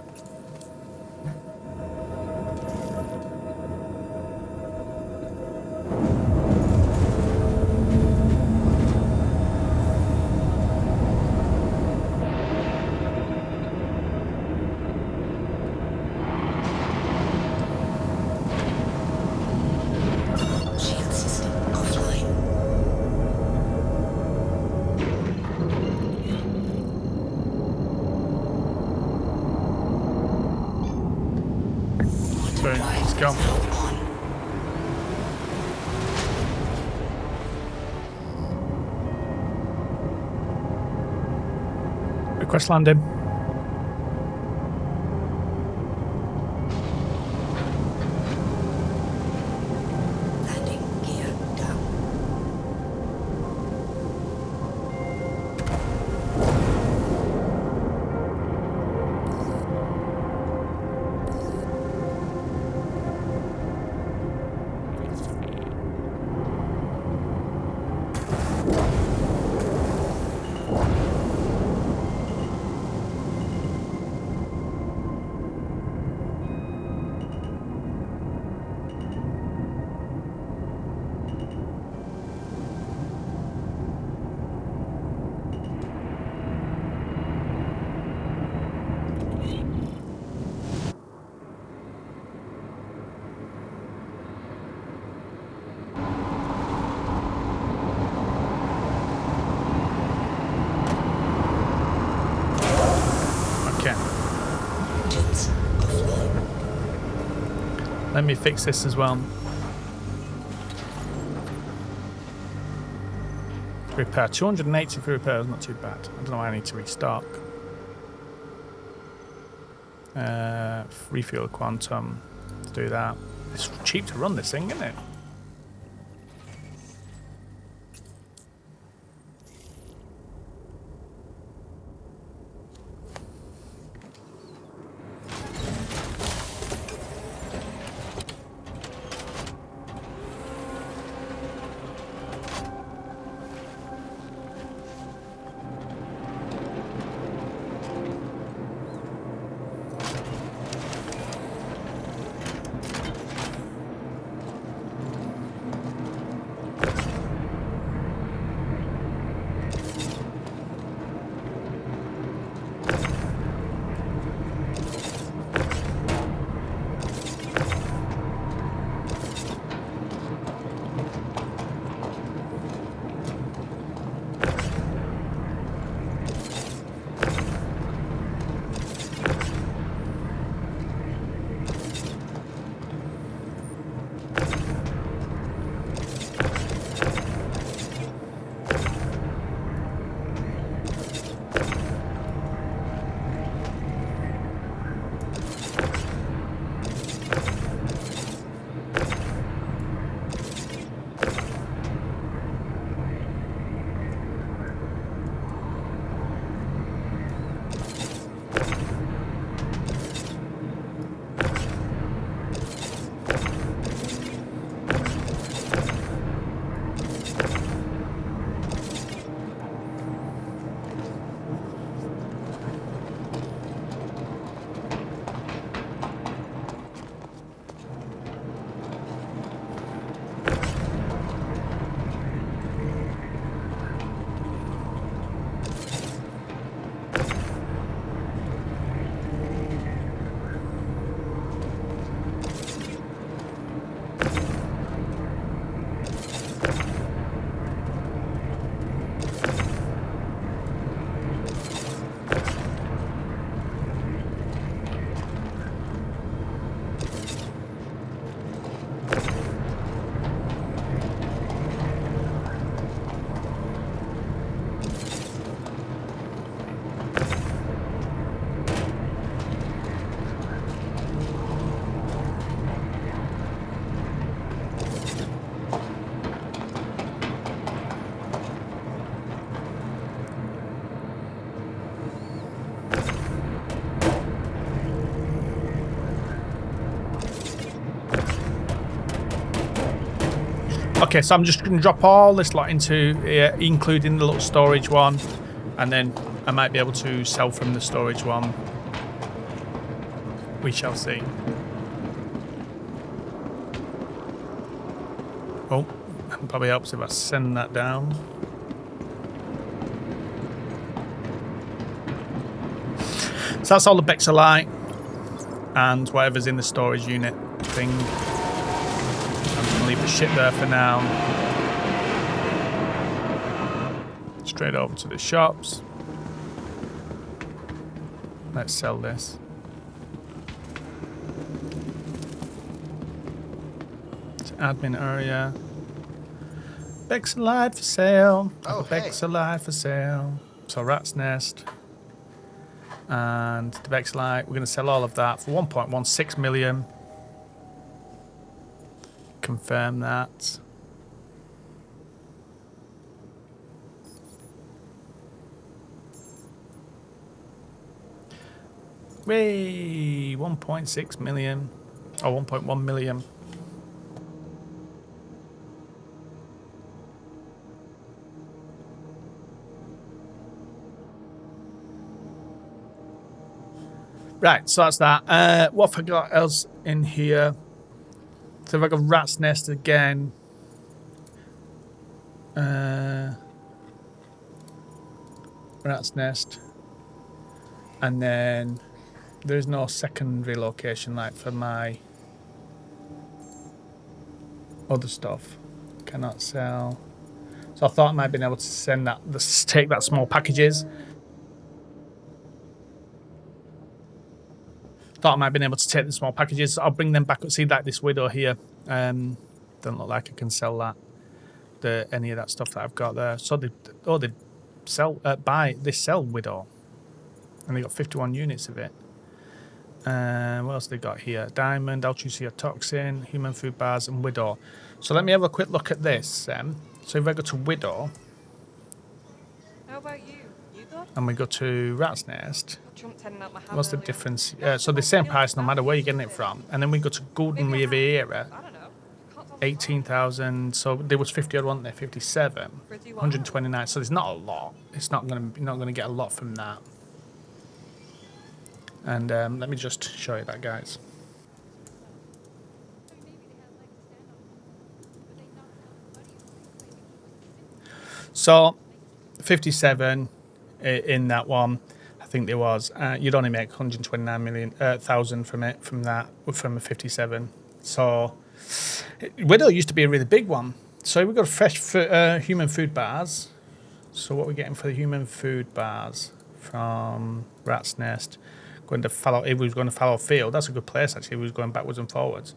Speaker 2: Shield system offline.
Speaker 1: So let's go.
Speaker 2: Now on.
Speaker 1: Request landing.
Speaker 2: Landing gear down.
Speaker 1: Okay.
Speaker 2: Engines offline.
Speaker 1: Let me fix this as well. Repair. 280 for repairs, not too bad. I don't know why I need to restock. Refuel quantum. Let's do that. It's cheap to run this thing, isn't it? Okay, so I'm just going to drop all this lot into here, including the little storage one, and then I might be able to sell from the storage one. We shall see. Oh, it probably helps if I send that down. So that's all the Beexalite and whatever's in the storage unit thing. I'm just going to leave the ship there for now. Straight over to the shops. Let's sell this. It's admin area. Beexalite for sale.
Speaker 3: Oh, hey.
Speaker 1: Beexalite for sale. So rat's nest. And the Beexalite, we're going to sell all of that for 1.16 million. Confirm that. Way 1.6 million or 1.1 million. Right, so that's that. What have I got else in here? So I've got rat's nest again. Rat's nest. And then there's no secondary location like for my other stuff. Cannot sell. So I thought I might have been able to send that, take that small packages. Thought I might have been able to take the small packages. I'll bring them back up. See that this widow here. Doesn't look like I can sell that. Any of that stuff that I've got there. So they sell they sell widow. And they got 51 units of it. What else they got here? Diamond, aUEC toxin, human food bars, and widow. So let me have a quick look at this. So if I go to widow,
Speaker 4: How about you? You good?
Speaker 1: and we go to rat's nest,
Speaker 4: Jumped in at my hammer
Speaker 1: what's the
Speaker 4: earlier.
Speaker 1: difference? So the same price no matter where you're getting it from. And then we go to Golden
Speaker 4: Maybe I
Speaker 1: Riviera,
Speaker 4: I don't know. Can't tell
Speaker 1: 18,000. So there was 50 odd, wasn't there? 57,
Speaker 4: Pretty well.
Speaker 1: 129. So there's not a lot. It's not gonna get a lot from that. And let me just show you that, guys. So 57 in that one. I think there was. You'd only make 129,000 from it, from a 57. So widow used to be a really big one. So we've got fresh human food bars. So what we're getting for the human food bars from rat's nest. Going to follow. If we was going to follow field, that's a good place actually. If we was going backwards and forwards.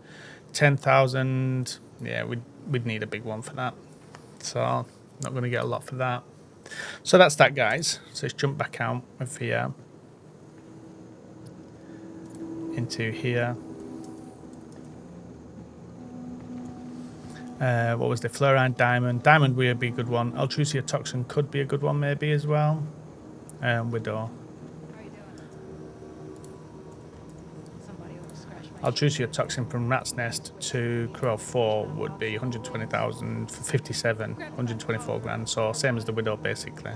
Speaker 1: 10,000. Yeah, we'd need a big one for that. So not going to get a lot for that. So that's that, guys. So let's jump back out of here into here. What was the fluorine diamond? Diamond would be a good one. aUEC toxin could be a good one maybe as well. Widow. aUEC toxin from rat's nest to Crow 4 would be 120,000 for 57, 124 grand. So same as the widow basically.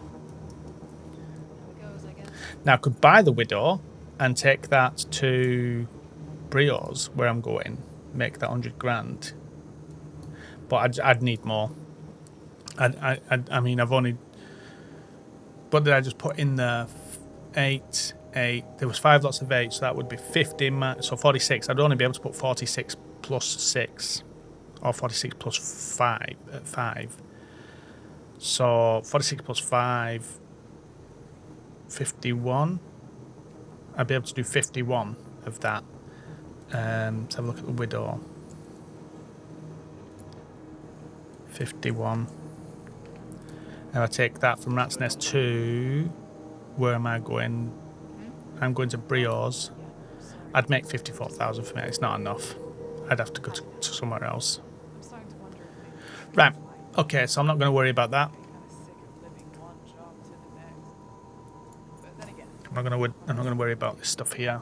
Speaker 1: Now I could buy the widow and take that to Brio's where I'm going, make that 100 grand. But I'd need more. I mean, I've only. What did I just put in there? 8. There was 5 lots of 8, so that would be 50. So 46. I'd only be able to put 46 plus 6, or 46 plus 5 at 5. So 46 plus 5, 51. I'd be able to do 51 of that. Let's have a look at the widow. 51. Now I take that from rat's nest to, where am I going? I'm going to Brio's. I'd make 54,000 for me. It's not enough. I'd have to go to somewhere else. Right. Okay, so I'm not going to worry about that. I'm not going to worry about this stuff here.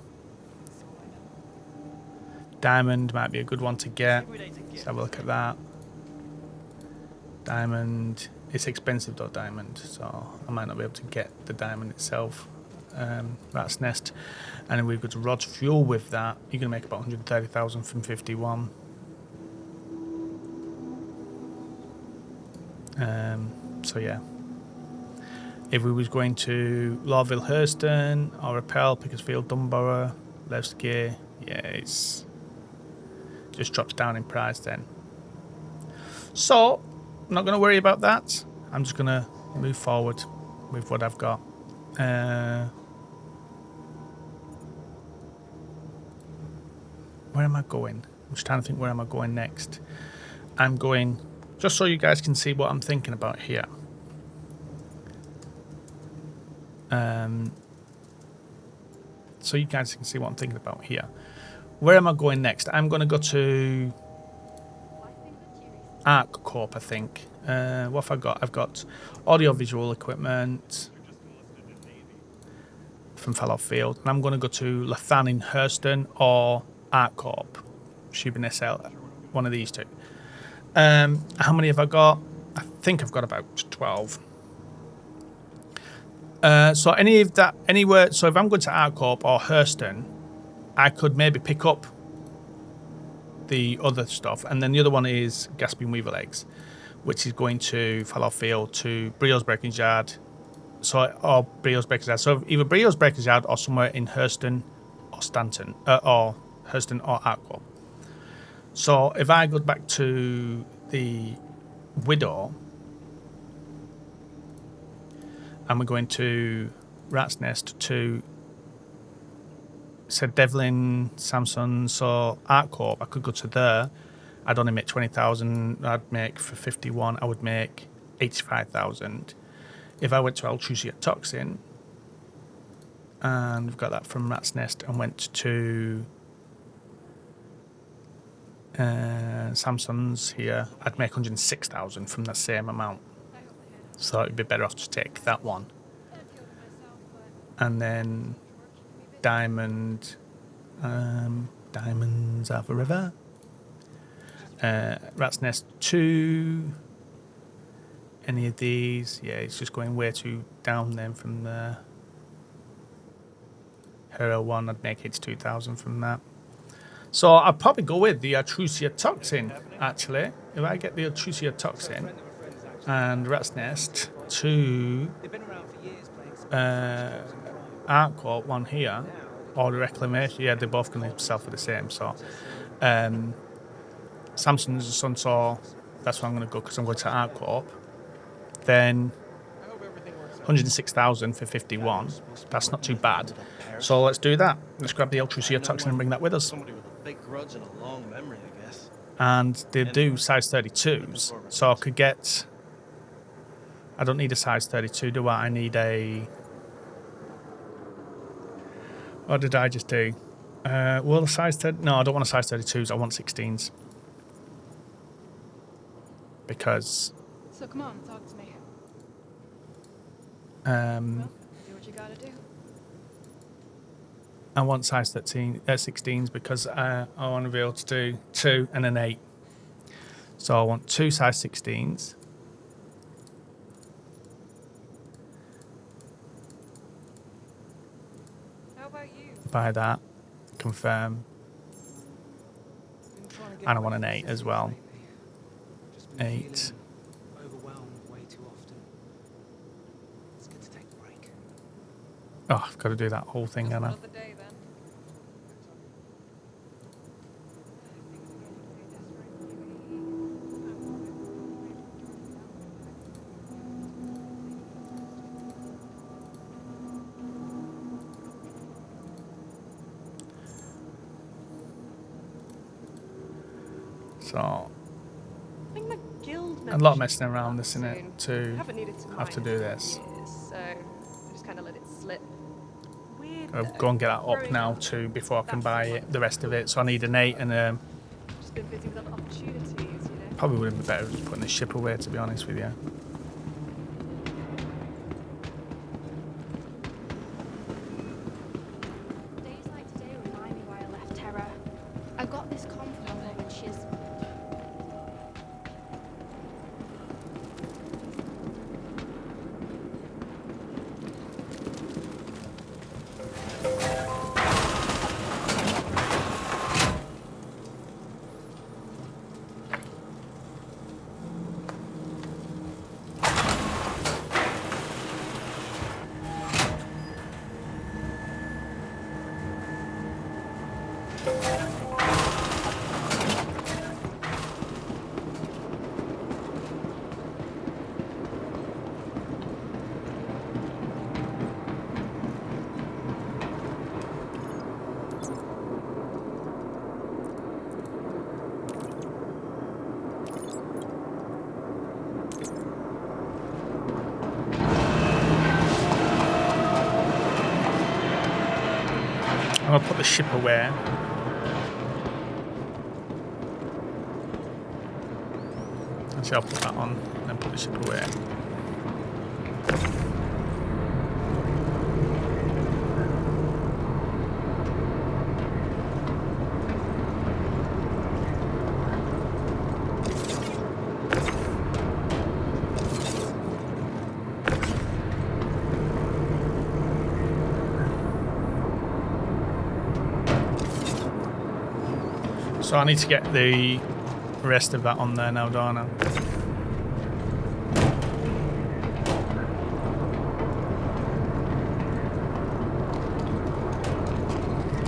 Speaker 1: Diamond might be a good one to get. Let's have a look at that. Diamond. It's expensive though, diamond, so I might not be able to get the diamond itself. Rat's nest. And then we've got rods fuel with that. You're going to make about 130,000 from 51. So yeah. If we was going to Lawville, Hurston, or Rappel, Pickersfield, Dunborough, Levsky, yeah, it's just drops down in price then. So, I'm not going to worry about that. I'm just going to move forward with what I've got. Where am I going? I'm just trying to think where am I going next. I'm going, just so you guys can see what I'm thinking about here. So you guys can see what I'm thinking about here. Where am I going next? I'm going to go to Arc Corp, I think. What have I got? I've got audio-visual equipment from Fallowfield. And I'm going to go to Lethan in Hurston or Arc Corp, Shubin SL, one of these two. How many have I got? I think I've got about 12. So anywhere. So if I'm going to Arc Corp or Hurston, I could maybe pick up the other stuff, and then the other one is Gasping Weevil eggs, which is going to Fallowfield to Brio's Breakers Yard. Or Brio's Breakers Yard. So either Brio's Breakers Yard or somewhere in Hurston or Stanton, or Hurston or Arc Corp. So if I go back to the Widow, and we're going to Rat's Nest to said Devlin, Samsung, so Arc Corp, I could go to there. I'd only make 20,000. I'd make for 51. I would make 85,000. If I went to Altrusia Toxin, and we've got that from Rat's Nest, and went to Samsung's here, I'd make 106,000 from the same amount. So it'd be better off to take that one. And then Diamond, Diamonds out the river. Rat's Nest 2. Any of these? Yeah, it's just going way too down then from the Hero 1. I'd make 82,000 from that. So I'd probably go with the Altrusia Toxin, actually. If I get the Altrusia Toxin and Rat's Nest to Arc Corp, one here, or the Reclamation. Yeah, they're both going to sell for the same. So Samsung's Sunsaw, that's where I'm going to go because I'm going to Arc Corp. Then 106,000 for 51. That's not too bad. So let's do that. Let's grab the Altrusia Toxin and bring that with us.
Speaker 3: Somebody with a big grudge and a long memory, I guess.
Speaker 1: And they do size 32s, so I could get. I don't need a size 32, do I? I need a. What did I just do? Well, the size 30. No, I don't want a size 32s. I want 16s. Because.
Speaker 4: So come on, talk to me.
Speaker 1: Um,
Speaker 4: Do what you gotta do.
Speaker 1: I want size 16s because I want to be able to do 2 and an 8. So I want 2 size 16s.
Speaker 4: How about you?
Speaker 1: Buy that. Confirm.
Speaker 3: Been trying to get
Speaker 1: And I
Speaker 3: away
Speaker 1: want an
Speaker 3: from
Speaker 1: 8 as
Speaker 3: things
Speaker 1: well.
Speaker 3: lately. Just been
Speaker 1: 8.
Speaker 3: feeling overwhelmed way too often. It's good to take a break.
Speaker 1: Oh, I've got to do that whole thing,
Speaker 4: Just
Speaker 1: Anna.
Speaker 4: another day then.
Speaker 1: So,
Speaker 4: I think my guild
Speaker 1: a lot of
Speaker 4: membership
Speaker 1: messing around this,
Speaker 4: soon.
Speaker 1: innit? To
Speaker 4: Haven't needed to
Speaker 1: have to
Speaker 4: mine
Speaker 1: do
Speaker 4: in
Speaker 1: this.
Speaker 4: years, so I just kind of let it slip. Weird.
Speaker 1: I'll
Speaker 4: though,
Speaker 1: go and get that up
Speaker 4: growing
Speaker 1: now
Speaker 4: up,
Speaker 1: too before I can
Speaker 4: that's
Speaker 1: buy
Speaker 4: like
Speaker 1: the rest of it. So I need an 8 and
Speaker 4: just been busy with other opportunities, you know.
Speaker 1: probably would have been better just putting the ship away, to be honest with you.
Speaker 5: Days like today remind me why I left Terra. I got this com from her and she's...
Speaker 1: I'll put the ship away. Actually, I'll put that on and then put the ship away. So I need to get the rest of that on there now, don't I?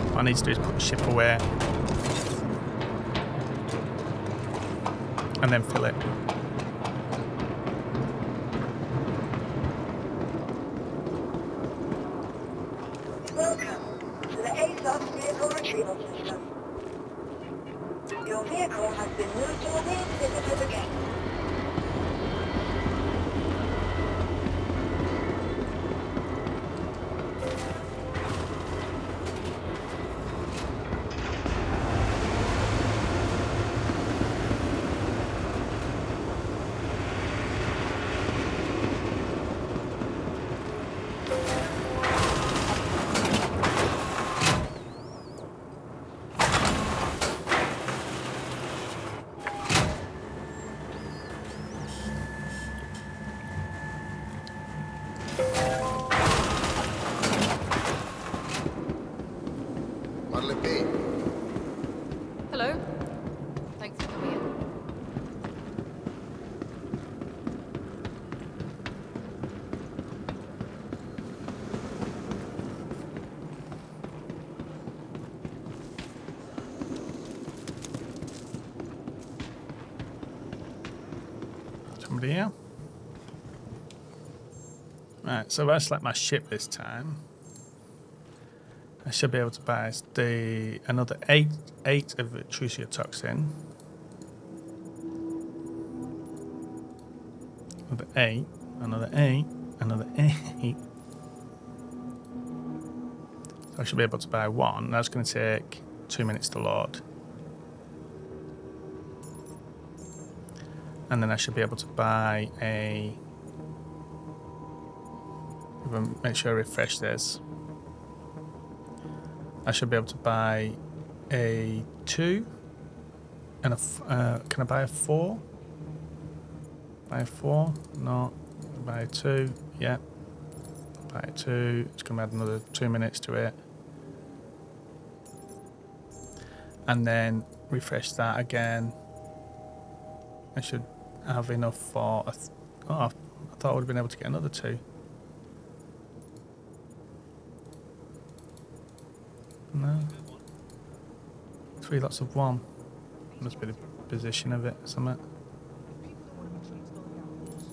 Speaker 1: What I need to do is put the ship away and then fill it.
Speaker 6: Welcome to the ASOS vehicle retrieval system. Your vehicle has been moved to the visitor gate.
Speaker 4: Hello. Thanks for coming in.
Speaker 1: Somebody here. Right, so if I select my ship this time, I should be able to buy another eight of Trucia toxin. Another eight, another eight, another eight. So I should be able to buy one. That's going to take 2 minutes to load. And then I should be able to buy make sure I refresh this. I should be able to buy a 2 and can I buy a 4? Buy a 4? No. Buy a 2? Yeah. Buy a 2. It's going to add another 2 minutes to it. And then refresh that again. I should have enough for I thought I would have been able to get another 2. No. 3 lots of 1. Must be the position of it, something.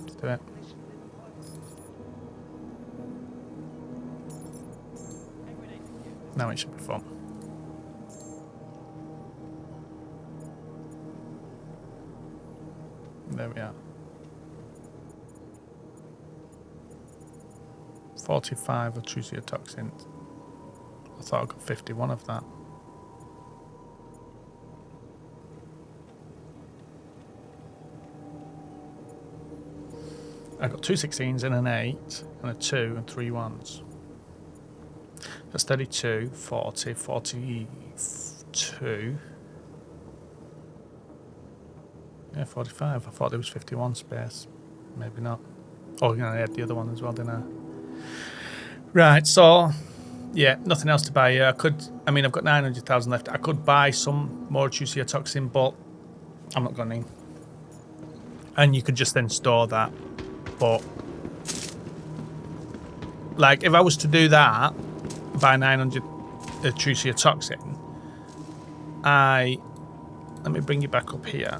Speaker 1: Let's do it. Now it should be fun. There we are. 45 of Trucia toxins. I thought I got 51 of that. I got 2 16s and an 8 and a 2 and 3 1s. That's 32, 40, 42. Yeah, 45. I thought there was 51 space. Maybe not. Oh, yeah, I had the other one as well, didn't I? Right, so yeah, nothing else to buy here. I've got 900,000 left. I could buy some more Trucia toxin, but I'm not going to. And you could just then store that. But like, if I was to do that, buy 900 Trucia toxin, let me bring you back up here.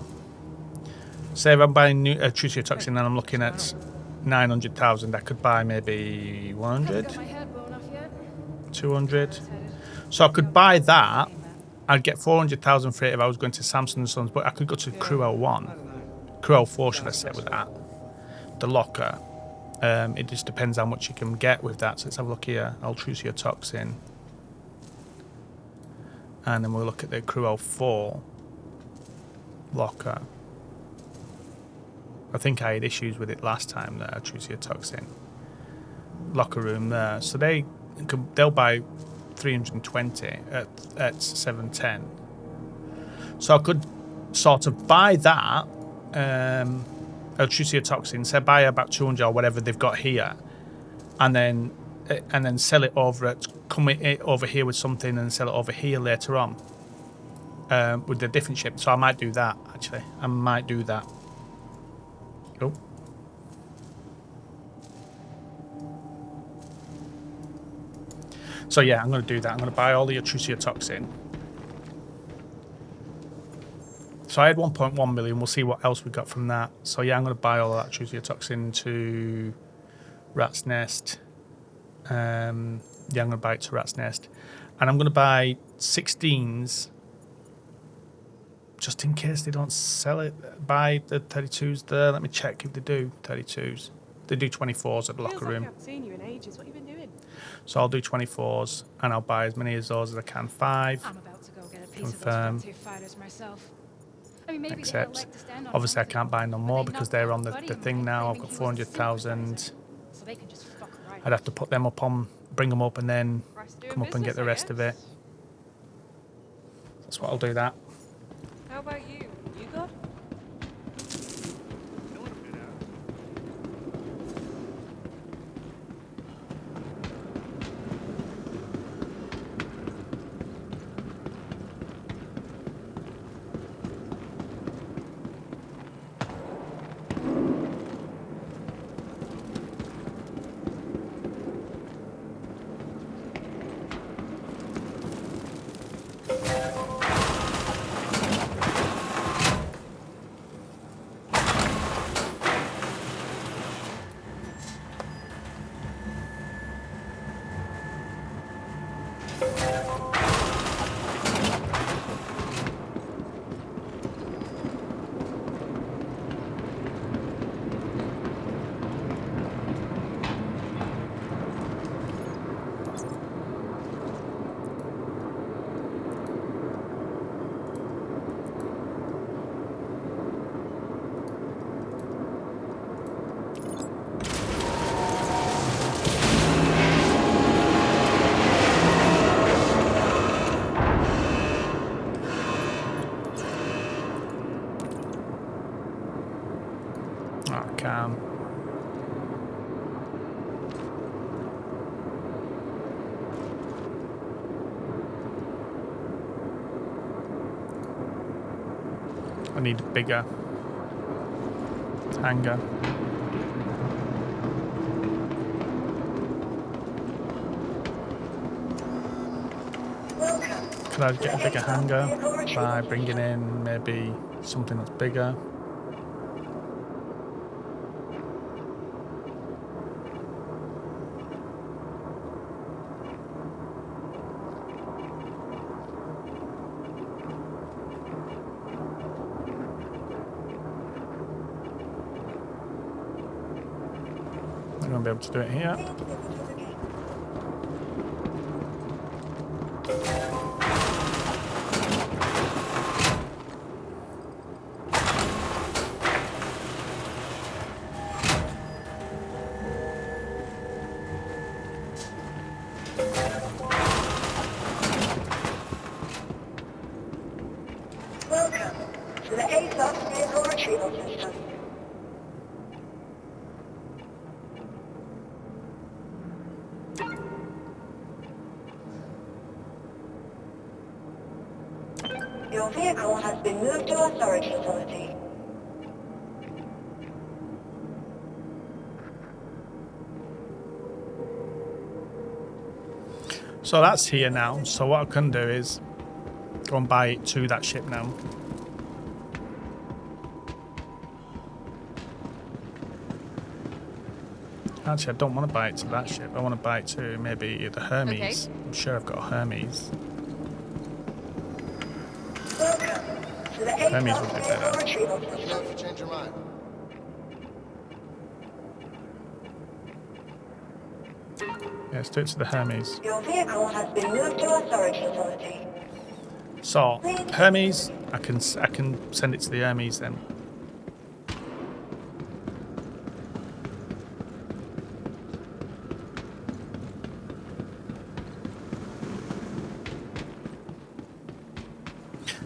Speaker 1: Say if I'm buying Trucia toxin and I'm looking at 900,000, I could buy maybe 100, 200. So I could buy that. I'd get 400,000 for it if I was going to Samson & Sons, but I could go to Crew L1. Crew L4, should I say, with that. The locker. It just depends how much you can get with that. So let's have a look here. Trucia toxin. And then we'll look at the Crew 04 locker. I think I had issues with it last time, the Truciotoxin locker room there. So they'll buy 320 at 710. So I could sort of buy that Truciotoxin, say buy about 200 or whatever they've got here, and then sell it over over here with something and sell it over here later on with the different ship. So I might do that, actually. I might do that. Oh. So yeah, I'm going to do that. I'm going to buy all the Truciotoxin. So I had 1.1 million. We'll see what else we got from that. So yeah, I'm going to buy all of that Truciotoxin to Rat's Nest. Yeah, I'm going to buy it to Rat's Nest. And I'm going to buy 16s just in case they don't sell it. Buy the 32s there. Let me check if they do 32s. They do 24s at the locker room.
Speaker 4: I haven't seen you in ages. What have you been doing?
Speaker 1: So I'll do 24s and I'll buy as many of those as I can. 5.
Speaker 5: I'm about to go get a piece
Speaker 1: Confirm.
Speaker 5: of those fighters myself. I mean, maybe they have a
Speaker 1: Accept.
Speaker 5: leg to stand on or
Speaker 1: Obviously I
Speaker 5: something,
Speaker 1: can't buy no
Speaker 5: but
Speaker 1: more
Speaker 5: they
Speaker 1: because
Speaker 5: knocked
Speaker 1: they're
Speaker 5: out
Speaker 1: on the
Speaker 5: Buddy
Speaker 1: thing
Speaker 5: and
Speaker 1: now. I've
Speaker 5: claiming
Speaker 1: got
Speaker 5: he was a
Speaker 1: 400,000.
Speaker 5: supervisor. So they can just fuck right
Speaker 1: I'd have to put them up on, bring them up and then
Speaker 4: Price of doing
Speaker 1: come up and get the
Speaker 4: business,
Speaker 1: rest of it. That's what I'll do that.
Speaker 4: How about you? You good?
Speaker 1: Calm. I need a bigger hangar.
Speaker 6: Welcome.
Speaker 1: Could I get a bigger hangar by bringing in maybe something that's bigger? I'm going to be able to do it here.
Speaker 6: Welcome to the ASOS vehicle retrieval system. Your vehicle has been moved to our storage facility.
Speaker 1: So that's here now. So what I can do is go and buy it to that ship now. Actually, I don't want to buy it to that ship. I want to buy it to maybe the Hermes.
Speaker 4: Okay.
Speaker 1: I'm sure I've got a Hermes.
Speaker 6: Welcome to the
Speaker 1: Hermes would
Speaker 6: ASOS
Speaker 1: be
Speaker 6: vehicle
Speaker 1: better.
Speaker 6: retrieval
Speaker 7: Let me know
Speaker 6: system.
Speaker 7: if you change your mind.
Speaker 1: Yeah, let's do it to the Hermes.
Speaker 6: Your vehicle has been moved to our storage facility.
Speaker 1: So Hermes, I can send it to the Hermes then.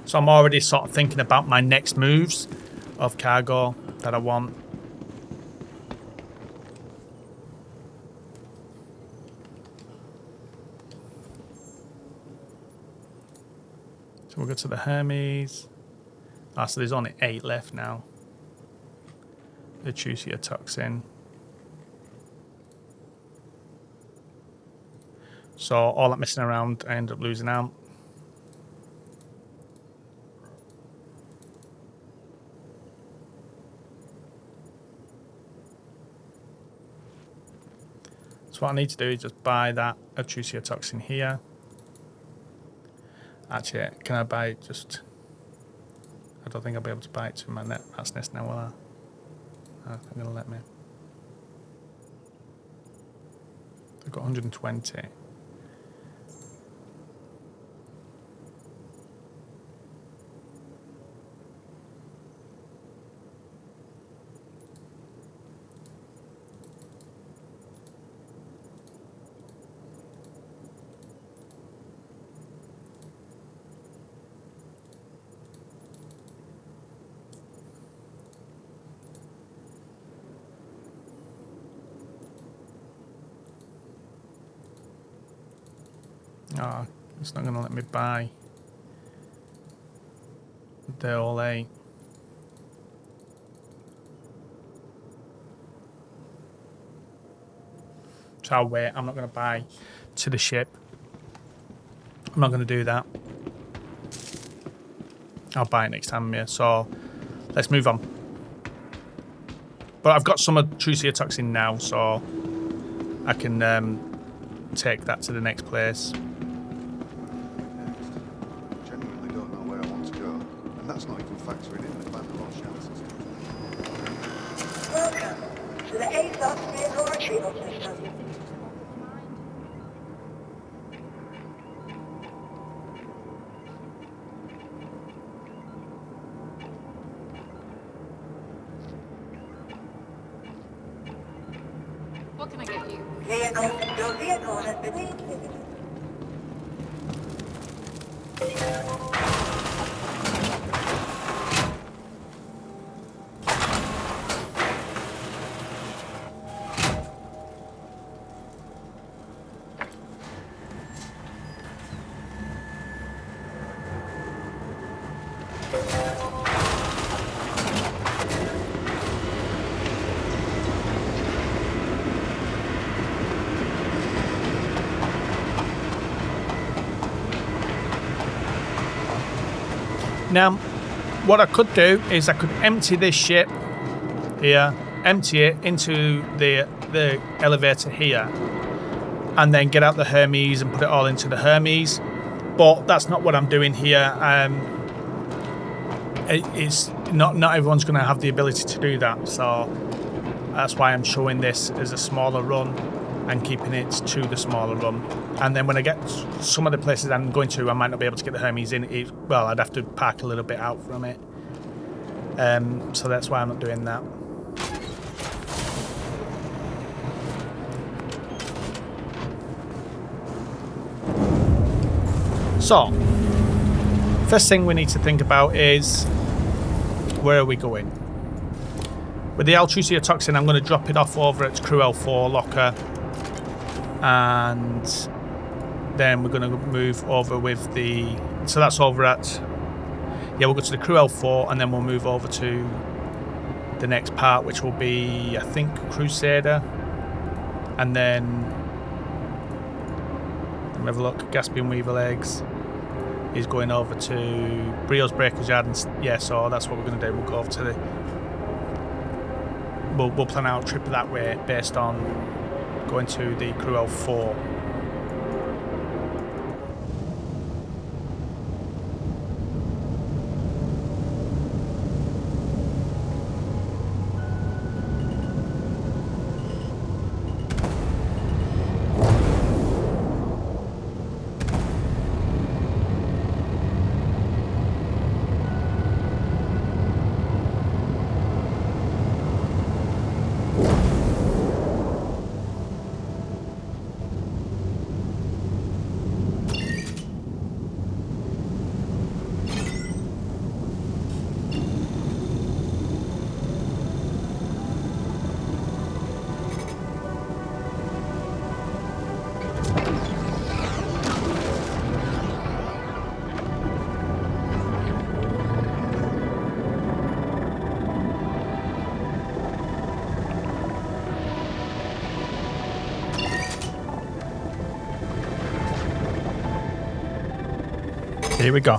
Speaker 1: So I'm already sort of thinking about my next moves of cargo that I want. So we'll go to the Hermes. Ah, so there's only 8 left now. The Chusia toxin. So all that messing around, I end up losing out. So what I need to do is just buy that Chusia toxin here. Actually, can I buy it just... I don't think I'll be able to buy it to my rat's nest now, will I? I don't think it'll let me. I've got 120. Oh, it's not going to let me buy. They're all 8. So I'll wait. I'm not going to buy to the ship. I'm not going to do that. I'll buy it next time, yeah. So let's move on. But I've got some of Trucia toxin now, so I can take that to the next place.
Speaker 7: Genuinely don't know where I want to go, and that's not even factoring in the fact that our chances.
Speaker 6: Welcome to the ASOS vehicle retrieval system.
Speaker 4: What can I get you?
Speaker 6: Your vehicle has been...
Speaker 1: Now, what I could do is I could empty this ship here, empty it into the elevator here, and then get out the Hermes and put it all into the Hermes. But that's not what I'm doing here. It's not everyone's going to have the ability to do that, so that's why I'm showing this as a smaller run and keeping it to the smaller run. And then when I get some of the places I'm going to, I might not be able to get the Hermes in. Well, I'd have to park a little bit out from it. So that's why I'm not doing that. So, first thing we need to think about is, where are we going? With the Altrusia toxin, I'm going to drop it off over at Crew L4 locker. And then we're going to move over with the... So that's over at... Yeah, we'll go to the Crew L4 and then we'll move over to the next part, which will be, I think, Crusader. And then... Let me have a look. Gaspian Weevil eggs is going over to Brio's Breaker's Yard. And, yeah, so that's what we're going to do. We'll go over to the... We'll plan out a trip that way based on going to the Crew L4. Here we go.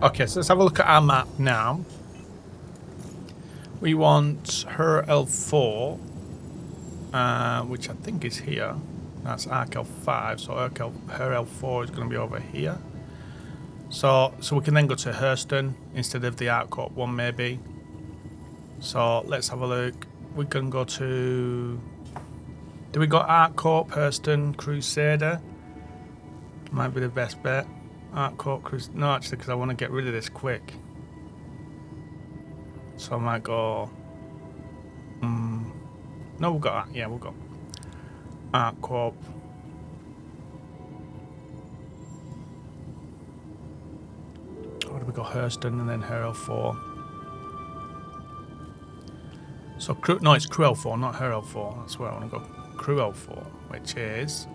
Speaker 1: Okay, so let's have a look at our map now. We want her L4, which I think is here. That's Arc L5, so her L4 is going to be over here. So we can then go to Hurston instead of the Outcorp one, maybe. So let's have a look. We can go to... Do we got Outcorp, Hurston, Crusader? Might be the best bet. Outcorp, Crusader. No, actually, because I want to get rid of this quick. So I might go... No, we'll go... Yeah, we'll go Outcorp. Or do we go Hurston and then her L4? So, no, it's Crew L4, not her L4. That's where I want to go. Crew L4, which is...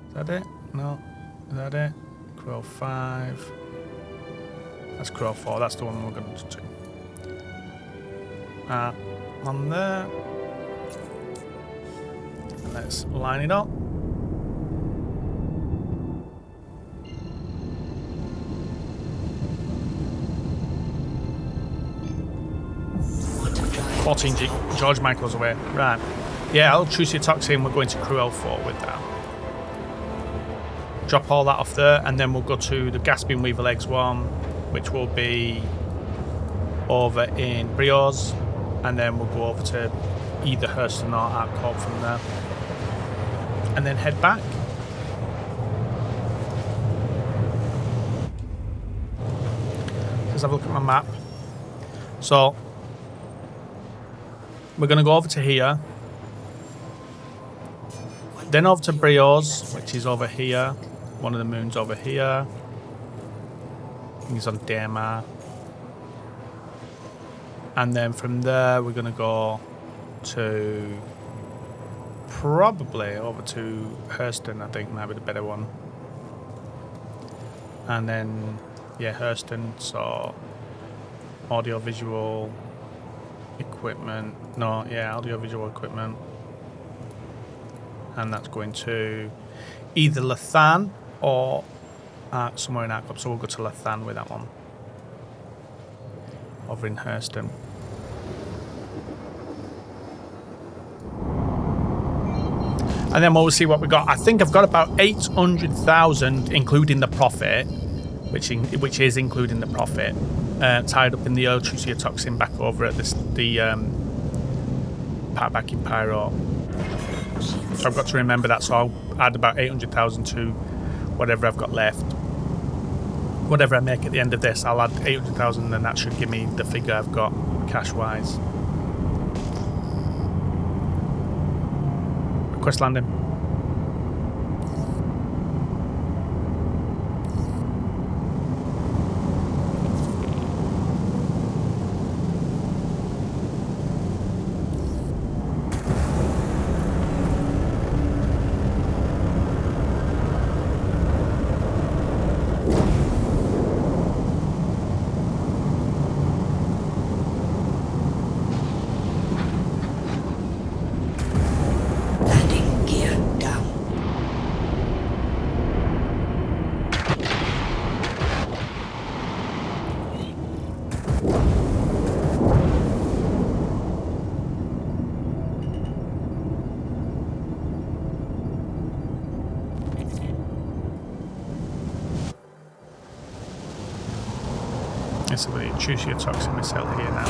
Speaker 1: Is that it? No. Is that it? Crew L5. That's Crew L4. That's the one we're going to do. On there. Let's line it up.
Speaker 2: Want to drive
Speaker 1: 14 G. George Michael's away. Right. Yeah, I'll choose your toxin. We're going to Crew L4 with that. Drop all that off there, and then we'll go to the Gasping Weevil Eggs one, which will be over in Brio's, and then we'll go over to either Hurston or Outcorp from there, and then head back. Let's have a look at my map. So we're going to go over to here, then over to Brio's, which is over here. One of the moons over here. I think it's on Dema. And then from there, we're going to go to probably over to Hurston, I think might be the better one. And then, yeah, Hurston, so audio-visual equipment. No, yeah, audio-visual equipment. And that's going to either Lethan or somewhere in Outcorp. So we'll go to Lethan with that one. Over in Hurston. And then we'll see what we got. I think I've got about 800,000, including the profit, which is including the profit, tied up in the Electricity Toxin back over at the back in Pyro. So I've got to remember that, so I'll add about 800,000 to whatever I've got left. Whatever I make at the end of this, I'll add 800,000, and that should give me the figure I've got cash-wise. Request landing. Let's have a choose your toxin missile here now.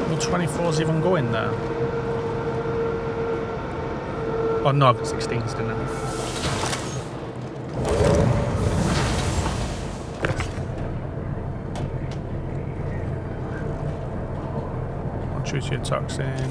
Speaker 1: Will 24s even go in there? Oh no, I've got 16s, didn't I? I'll choose your toxin.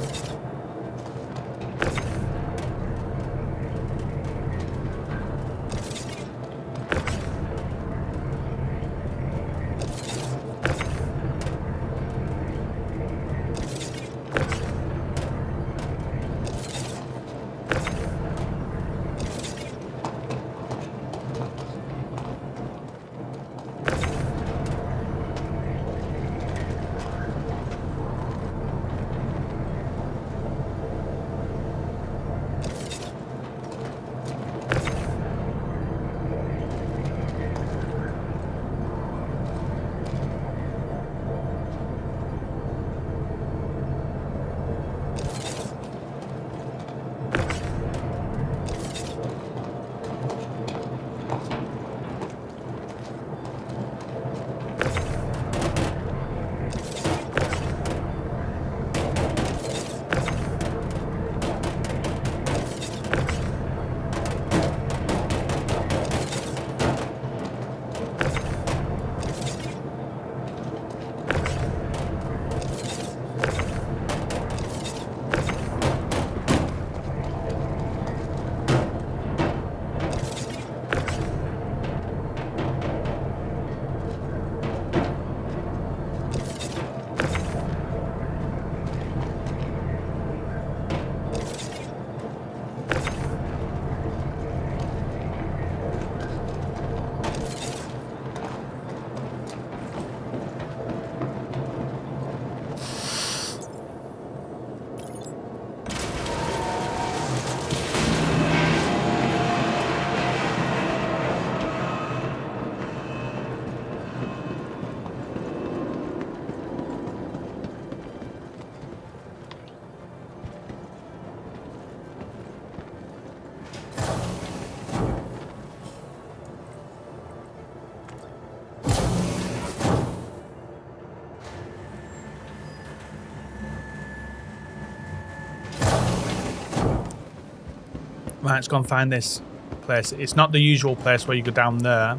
Speaker 1: Right, let's go and find this place. It's not the usual place where you go down there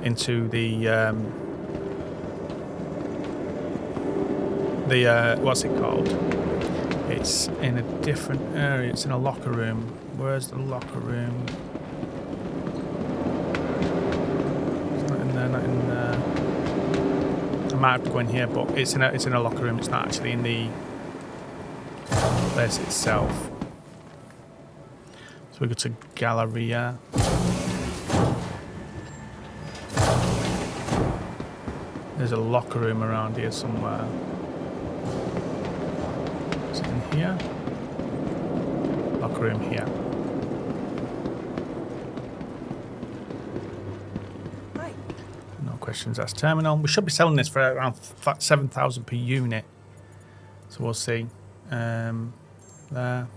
Speaker 1: into the what's it called? It's in a different area. It's in a locker room. Where's the locker room? It's not in there. Not in there. I might have to go in here, but it's in a locker room. It's not actually in the place itself. We go to Galleria. There's a locker room around here somewhere. Is it in here? Locker room here.
Speaker 3: Hi.
Speaker 1: No questions asked. Terminal. We should be selling this for around 7,000 per unit. So we'll see. There.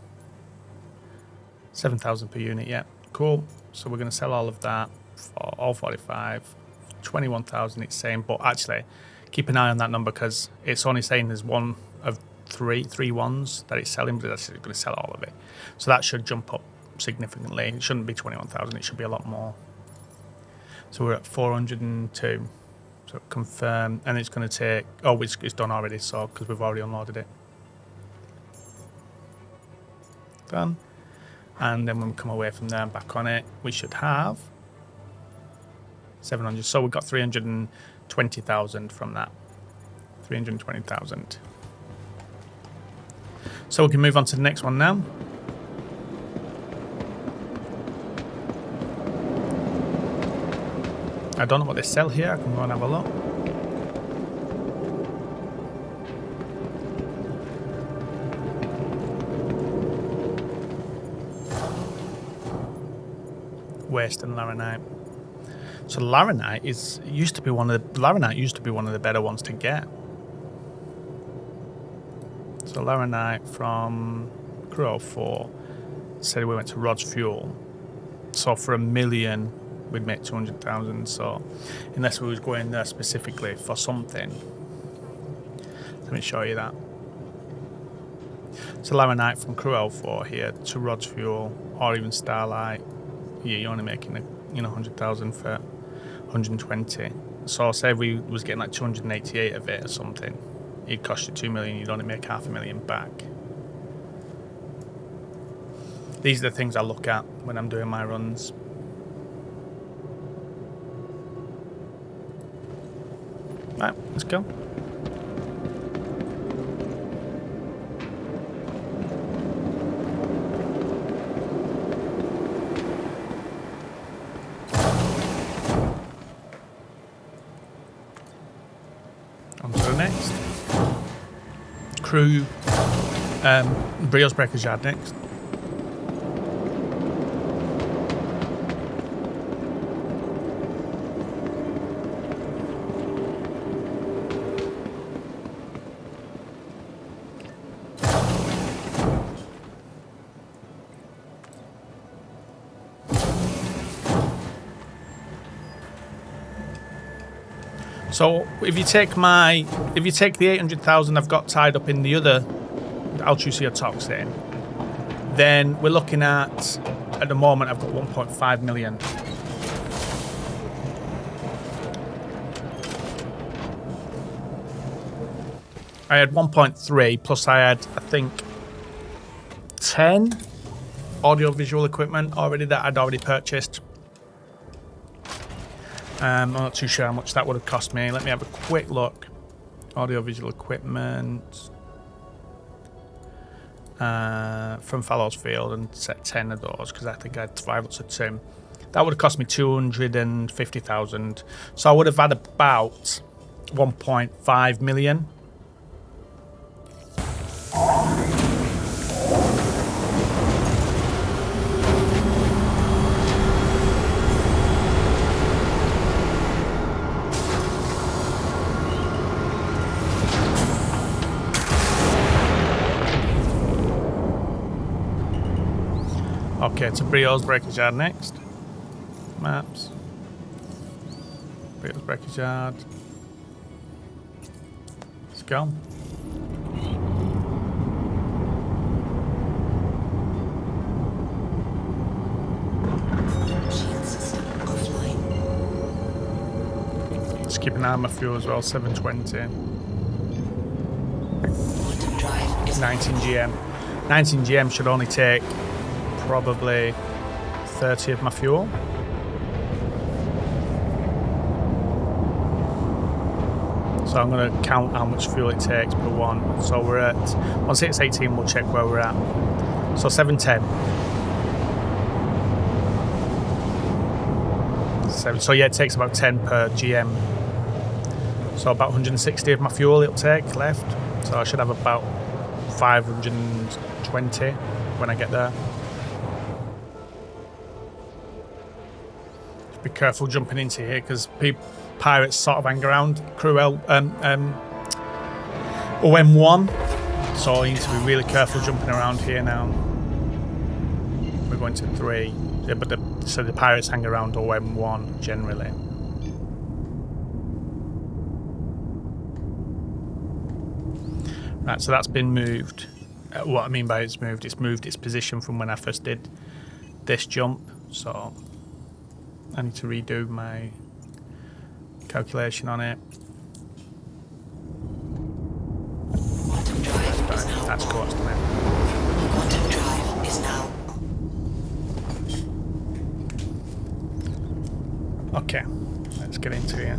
Speaker 1: 7,000 per unit, yeah. Cool. So we're going to sell all of that for all 45. 21,000 it's saying, but actually keep an eye on that number because it's only saying there's one of three ones that it's selling, but it's actually going to sell all of it. So that should jump up significantly. It shouldn't be 21,000, it should be a lot more. So we're at 402. So confirm, and it's going to take, oh, it's done already, so because we've already unloaded it. Done. And then when we come away from there and back on it, we should have 700. So we've got 320,000 from that. 320,000. So we can move on to the next one now. I don't know what they sell here. I can go and have a look. waste than laranite. So laranite used to be one of the better ones to get. So laranite from Crew 04 said we went to Rod's Fuel. So for 1 million, we'd make 200,000. So unless we was going there specifically for something, let me show you that. So laranite from Crew 04 here to Rod's Fuel, or even Starlight. Yeah, you're only making 100,000 for 120. So say if we was getting like 288 of it or something, it'd cost you 2 million. You'd only make 500,000 back. These are the things I look at when I'm doing my runs. Right, let's go. On to the next. Crew, Brio's Breakers Yard next. So if you take the 800,000 I've got tied up in the other Altrusia toxin, then we're looking at the moment I've got 1.5 million. I had 1.3 plus I had, I think, 10 audio-visual equipment already that I'd already purchased. I'm not too sure how much that would have cost me. Let me have a quick look. Audio-visual equipment from Fallows Field, and set 10 of those because I think I had 5 lots of 2. That would have cost me 250,000. So I would have had about 1.5 million. Okay, to Brio's Breakers Yard next. Maps. Brio's Breakers Yard. Let's go.
Speaker 2: Shield system offline.
Speaker 1: Let's keep an eye on my fuel as well, 720.
Speaker 2: Quantum drive is
Speaker 1: 19 GM. 19 GM should only take probably 30 of my fuel. So I'm going to count how much fuel it takes per one. So we're at, once it's 18, we'll check where we're at. So 710. So yeah, it takes about 10 per GM. So about 160 of my fuel it'll take left. So I should have about 520 when I get there. Be careful jumping into here because pirates sort of hang around OM1, so you need to be really careful jumping around here now. We're going to 3, yeah, but so the pirates hang around OM1 generally. Right, so that's been moved. What I mean by it's moved its position from when I first did this jump, so I need to redo my calculation on it.
Speaker 2: quantum drive is now
Speaker 1: That's
Speaker 2: on.
Speaker 1: cost me.
Speaker 2: Quantum drive is now.
Speaker 1: Okay, let's get into it.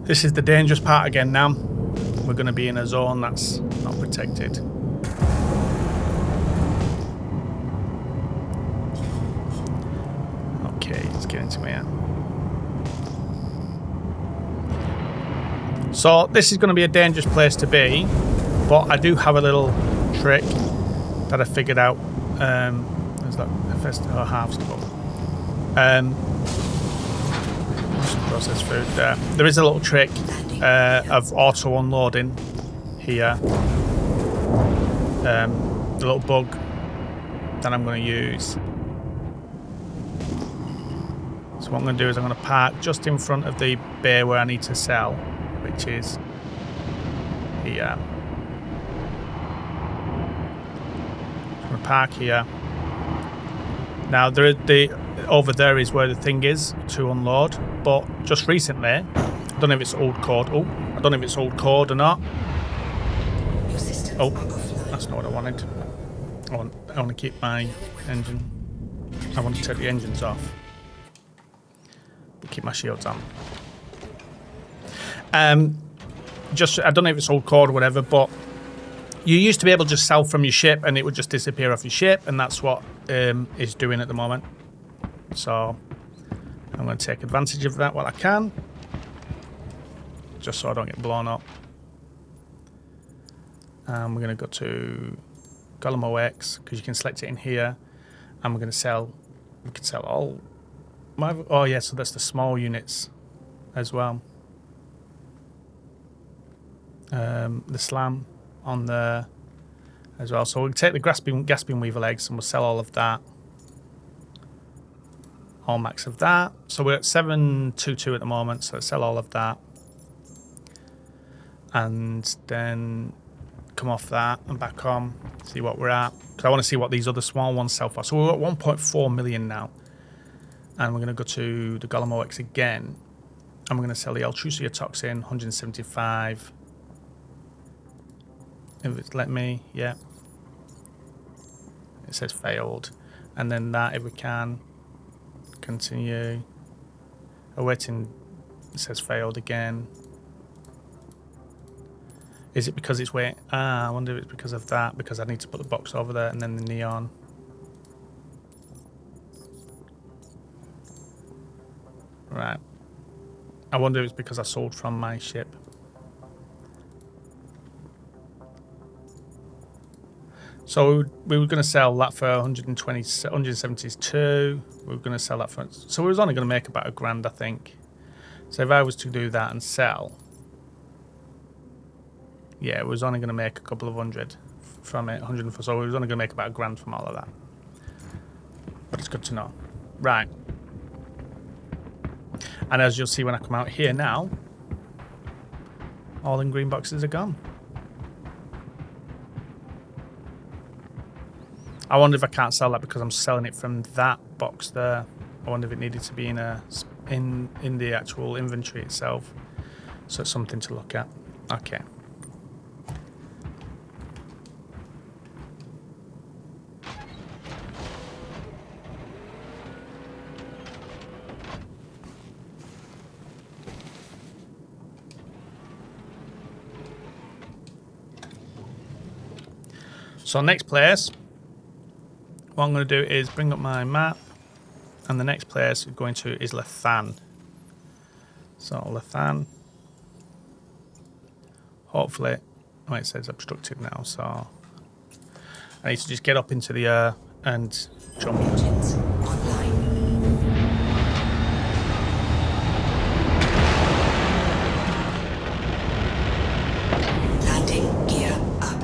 Speaker 1: This is the dangerous part again now. We're going to be in a zone that's not protected. Okay, let's get into it. So this is going to be a dangerous place to be, but I do have a little trick that I figured out. Is that first or halves to both? Some processed food there. There is a little trick of auto unloading here. The little bug that I'm going to use. So what I'm going to do is I'm going to park just in front of the bay where I need to sell, which is here. I'm going to park here. Now over there is where the thing is to unload, but just recently, I don't know if it's old code. Oh, I don't know if it's old code or not.
Speaker 2: Your systems
Speaker 1: Oh,
Speaker 2: are offline.
Speaker 1: that's not what I wanted. I want to keep my engine. I want to take the engines off. But keep my shields on. Just I don't know if it's old code or whatever, but you used to be able to just sell from your ship and it would just disappear off your ship, and that's what it's doing at the moment. So I'm going to take advantage of that while I can, just so I don't get blown up. And we're going to go to aUEC because you can select it in here, and we're going to sell. We can sell all. Oh yeah, so that's the small units as well. The slam on there as well. So we'll take the gasping Weevil eggs and we'll sell all of that. All max of that. So we're at 722 at the moment, so let's sell all of that. And then come off that and back on, see what we're at. Because I want to see what these other small ones sell for. So we're at 1.4 million now. And we're going to go to the aUEC again. And we're going to sell the Altrusia toxin, 175. If it's let me, yeah. It says failed. And then that, if we can, continue. Awaiting, it says failed again. Is it because it's waiting? I wonder if it's because of that, because I need to put the box over there and then the neon. Right. I wonder if it's because I sold from my ship. So we were going to sell that for 172. We were going to sell that for... So we was only going to make about £1,000, I think. So if I was to do that and sell... Yeah, it was only going to make a couple of hundred from it. So we was only going to make about £1,000 from all of that. But it's good to know. Right. And as you'll see when I come out here now, all in green boxes are gone. I wonder if I can't sell that because I'm selling it from that box there. I wonder if it needed to be in the actual inventory itself. So it's something to look at. Okay. So next place, what I'm going to do is bring up my map, and the next place we're going to is Lethan. So Lethan, hopefully, oh, it says obstructed now, so I need to just get up into the air and jump.
Speaker 2: Engines online. Landing gear up.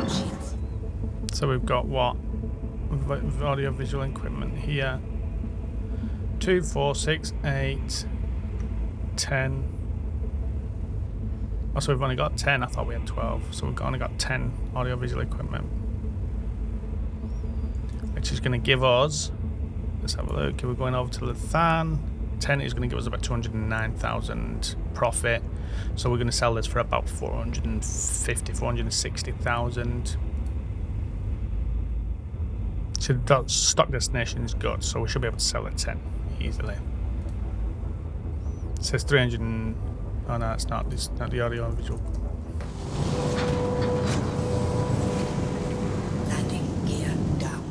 Speaker 2: Shields.
Speaker 1: So we've got what? Audio visual equipment here. 2, 4, 6, 8, 10. Oh, so we've only got 10. I thought we had 12. So we've only got 10 audio visual equipment. Which is going to give us, let's have a look. We're going over to Lethan. 10 is going to give us about 209,000 profit. So we're going to sell this for about 450, 460,000. So that stock destination is good, so we should be able to sell at 10 easily. It says 300 and... Oh no, it's not. It's not the audio and visual.
Speaker 2: Landing gear down.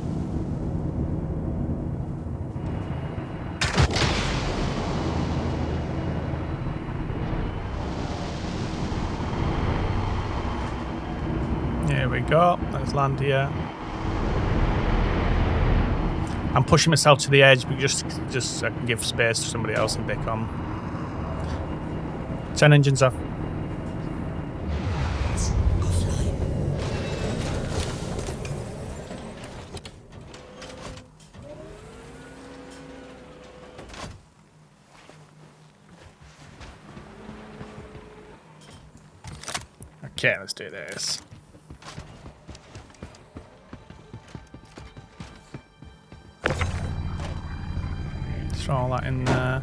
Speaker 1: Here we go. Let's land here. I'm pushing myself to the edge, but just so I can give space to somebody else if they come. 10 engines off.
Speaker 2: Offline.
Speaker 1: Okay, let's do this. Throw all that in there.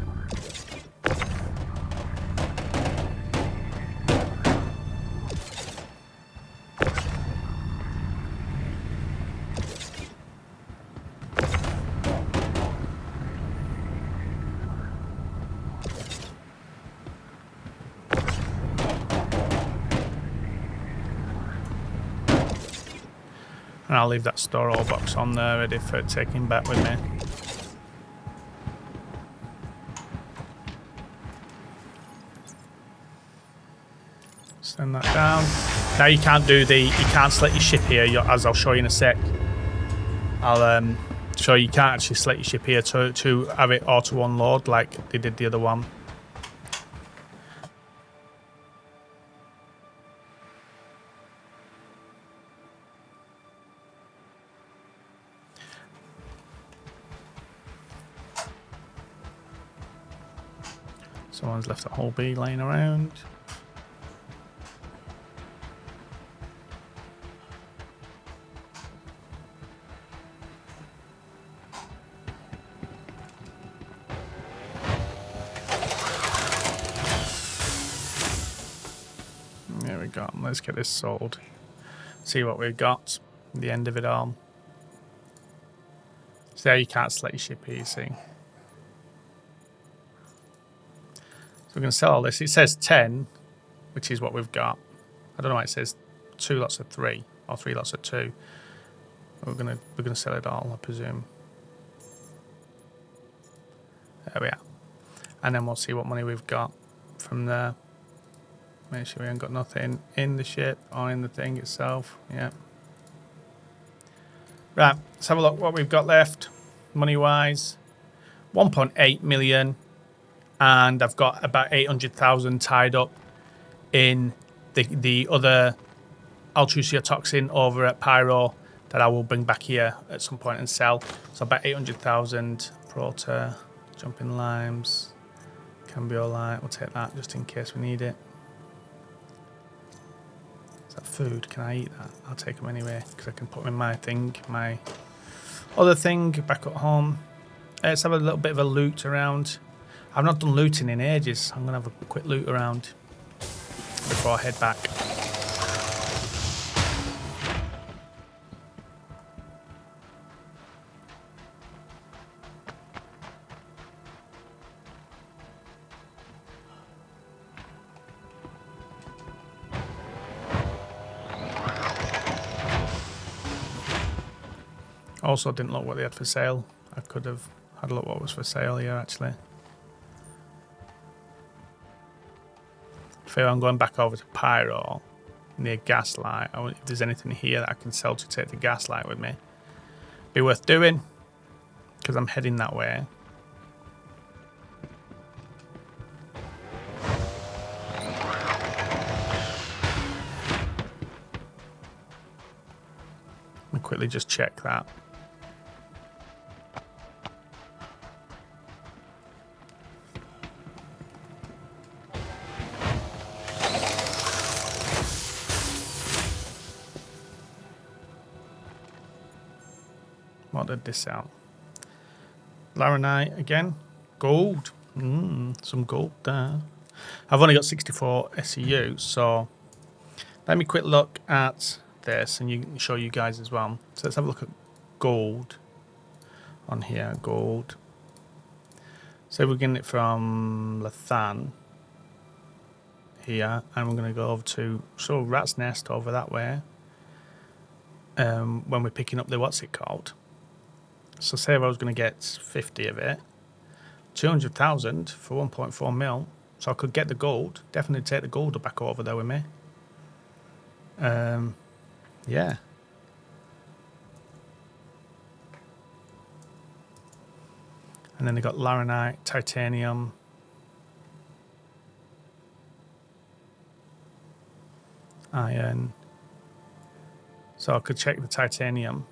Speaker 1: And I'll leave that store all box on there ready for taking back with me. Send that down. Now you can't select your ship here, as I'll show you in a sec. I'll show you can't actually select your ship here to have it auto unload like they did the other one. Someone's left a whole bee laying around. There we go. Let's get this sold. See what we've got at the end of it all. So there you can't select your ship here, you see. So we're going to sell all this. It says 10, which is what we've got. I don't know why it says 2 lots of 3 or 3 lots of 2. We're gonna sell it all, I presume. There we are. And then we'll see what money we've got from there. Make sure we haven't got nothing in the ship or in the thing itself. Yeah. Right, let's have a look what we've got left. Money-wise, 1.8 million. And I've got about 800,000 tied up in the other aUEC toxin over at Pyro that I will bring back here at some point and sell. So about 800,000 Prota, jumping limes, Cambiolite. We'll take that just in case we need it. Is that food? Can I eat that? I'll take them anyway because I can put them in my thing, my other thing back at home. Let's have a little bit of a loot around. I've not done looting in ages. I'm going to have a quick loot around before I head back. Also didn't look what they had for sale. I could have had a look what was for sale here actually. I'm going back over to Pyro near Gaslight. I wonder if there's anything here that I can sell to take the Gaslight with me. Be worth doing because I'm heading that way. Let me quickly just check that. What did this out? Laranite again. Gold. Some gold there. I've only got 64 SEU, so let me quick look at this and you can show you guys as well. So let's have a look at gold on here. Gold. So we're getting it from Lethan here, and we're going to go over to Rat's Nest over that way. When we're picking up the what's it called. So say if I was going to get 50 of it, 200,000 for 1.4 mil. So I could get the gold. Definitely take the gold back over there with me. Yeah. And then they got laranite, titanium. Iron. So I could check the titanium.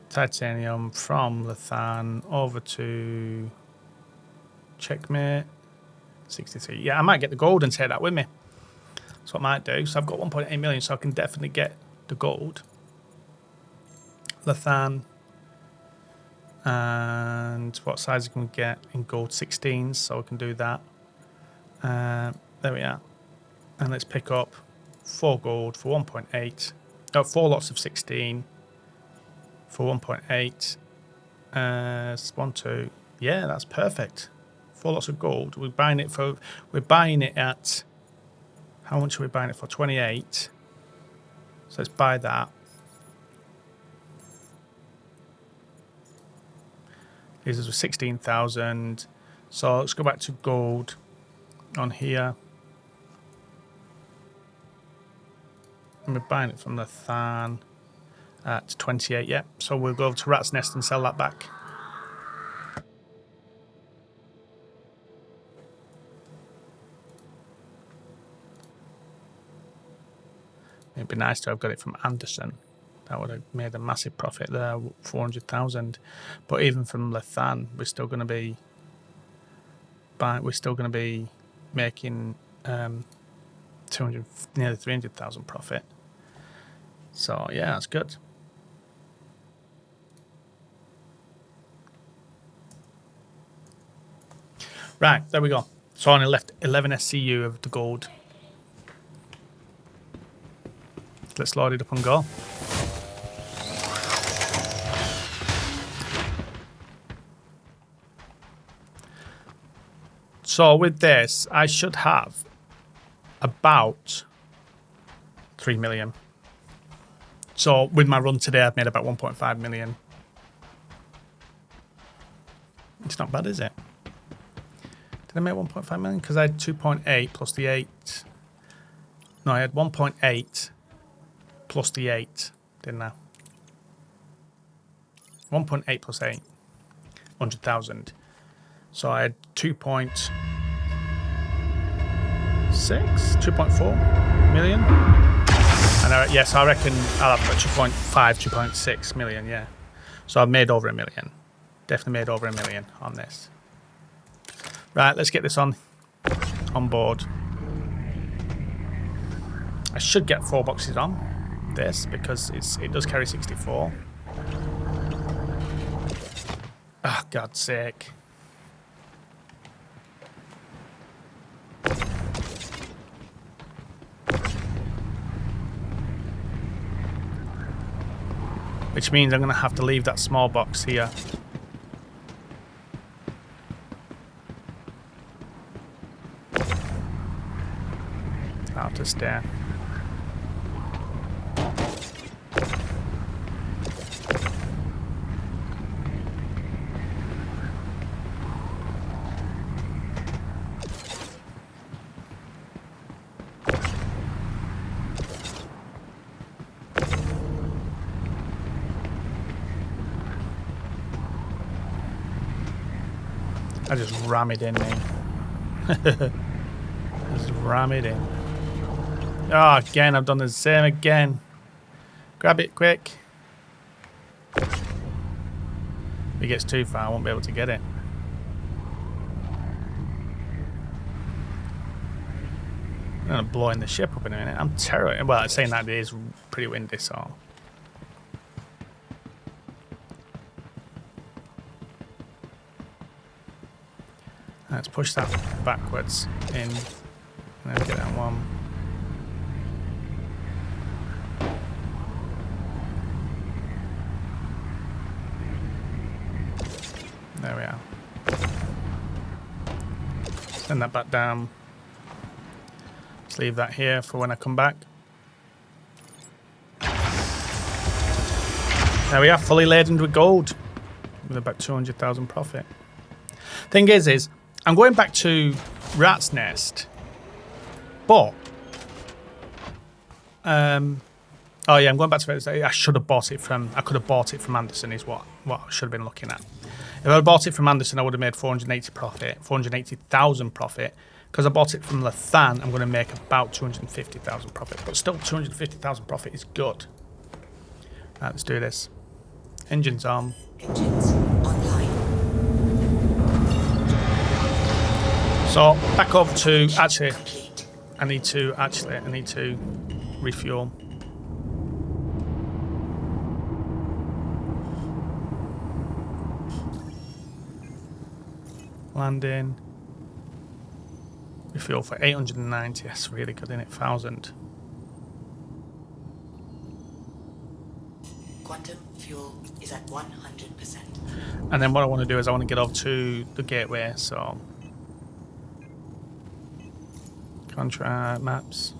Speaker 1: Titanium from Lethan over to checkmate 63. Yeah, I might get the gold and take that with me. That's what I might do. So I've got 1.8 million, so I can definitely get the gold. Lethan. And what size can we get in gold? 16s, so we can do that. There we are. And let's pick up 4 gold for 1.8. No, 4 lots of 16 for 1.8. 1, 2. Yeah, that's perfect. 4 lots of gold. We're buying it at, how much are we buying it for? 28. So let's buy that. This is 16,000. So let's go back to gold on here. And we're buying it from the Lethan at 28. Yep. So we'll go over to Rat's Nest and sell that back. It'd be nice to have got it from Anderson. That would have made a massive profit there, 400,000. But even from Lethan, we're still going to be making 200, nearly 300,000 profit. So yeah, that's good. Right, there we go. So I only left 11 SCU of the gold. Let's load it up and go. So with this, I should have about 3 million. So with my run today, I've made about 1.5 million. It's not bad, is it? Did I make 1.5 million? Because I had 2.8 plus the 8. No, I had 1.8 plus the 8, didn't I? 1.8 plus 8, 100,000. So I had 2.6, 2.4 million. And yes, I reckon I'll have about 2.5, 2.6 million, yeah. So I've made over 1 million. Definitely made over 1 million on this. Right, let's get this on board. I should get 4 boxes on this because it does carry 64. Oh, God's sake. Which means I'm going to have to leave that small box here. I'll have to stay. I just ram it in me. Just ram it in. Oh, again, I've done the same again. Grab it quick. If it gets too far, I won't be able to get it. I'm going to blow in the ship up in a minute. I'm terrified. Well, I'm saying that it is pretty windy, so... Let's push that backwards in, and then get that one. There we are. Send that back down. Let's leave that here for when I come back. There we are, fully laden with gold, with about 200,000 profit. Thing is I'm going back to Rat's Nest, but Oh yeah, I'm going back to it. I should have bought it from. I could have bought it from Anderson. Is what I should have been looking at. If I had bought it from Anderson, I would have made 480,000 profit. Because I bought it from Lethan, I'm going to make about 250,000 profit. But still, 250,000 profit is good. Right, let's do this. Engines on.
Speaker 2: Engines online.
Speaker 1: So back over to
Speaker 2: Mission
Speaker 1: actually.
Speaker 2: complete.
Speaker 1: I need to refuel. Landing. Refuel for 890. That's really good, isn't it? 1,000.
Speaker 2: Quantum fuel is at 100%.
Speaker 1: And then what I want to do is I want to get over to the gateway. So contract maps.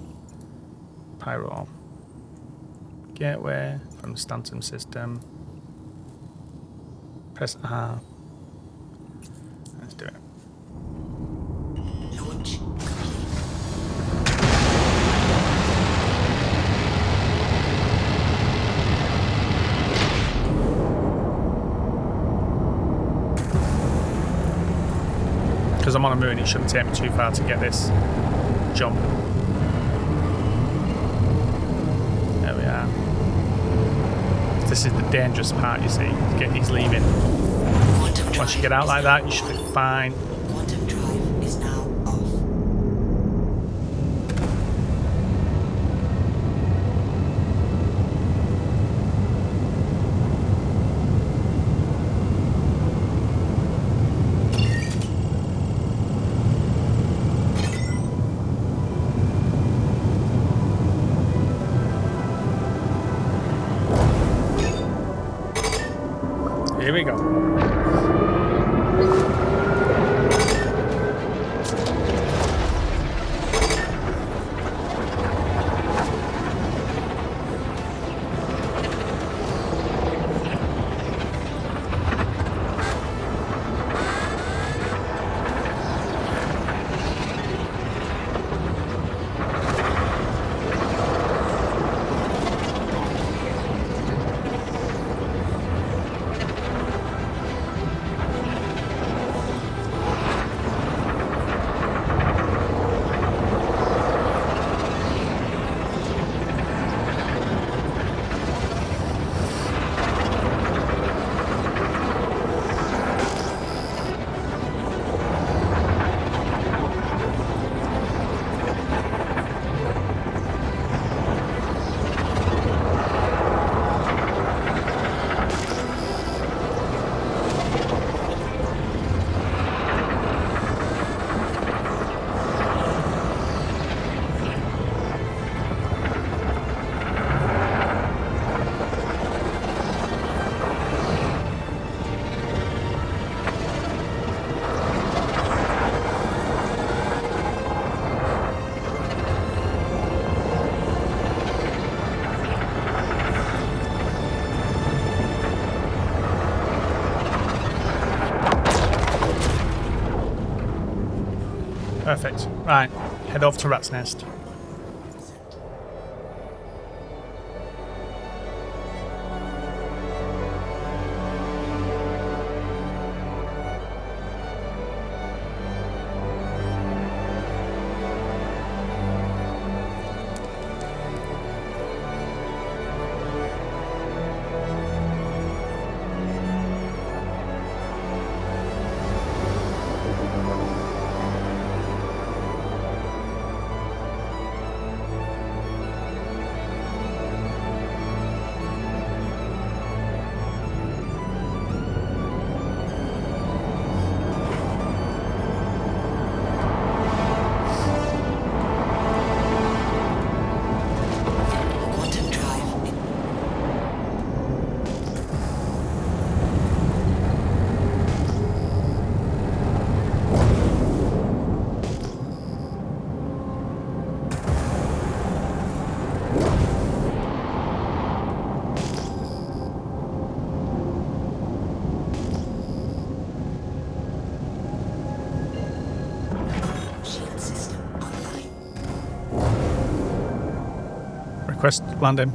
Speaker 1: Pyro. Gateway from the Stanton system. Press R. Let's do it.
Speaker 2: Launch complete.
Speaker 1: Because I'm on a moon, it shouldn't take me too far to get this jump. There we are. This is the dangerous part, you see. He's leaving.
Speaker 2: Quantum
Speaker 1: Once you
Speaker 2: drive
Speaker 1: get out
Speaker 2: is
Speaker 1: like
Speaker 2: now
Speaker 1: that, you should be
Speaker 2: off.
Speaker 1: fine.
Speaker 2: Quantum drive is now off.
Speaker 1: Here we go. Perfect. Right, head off to Rat's Nest.
Speaker 2: Quantum drive. Shield system online.
Speaker 1: Request landing.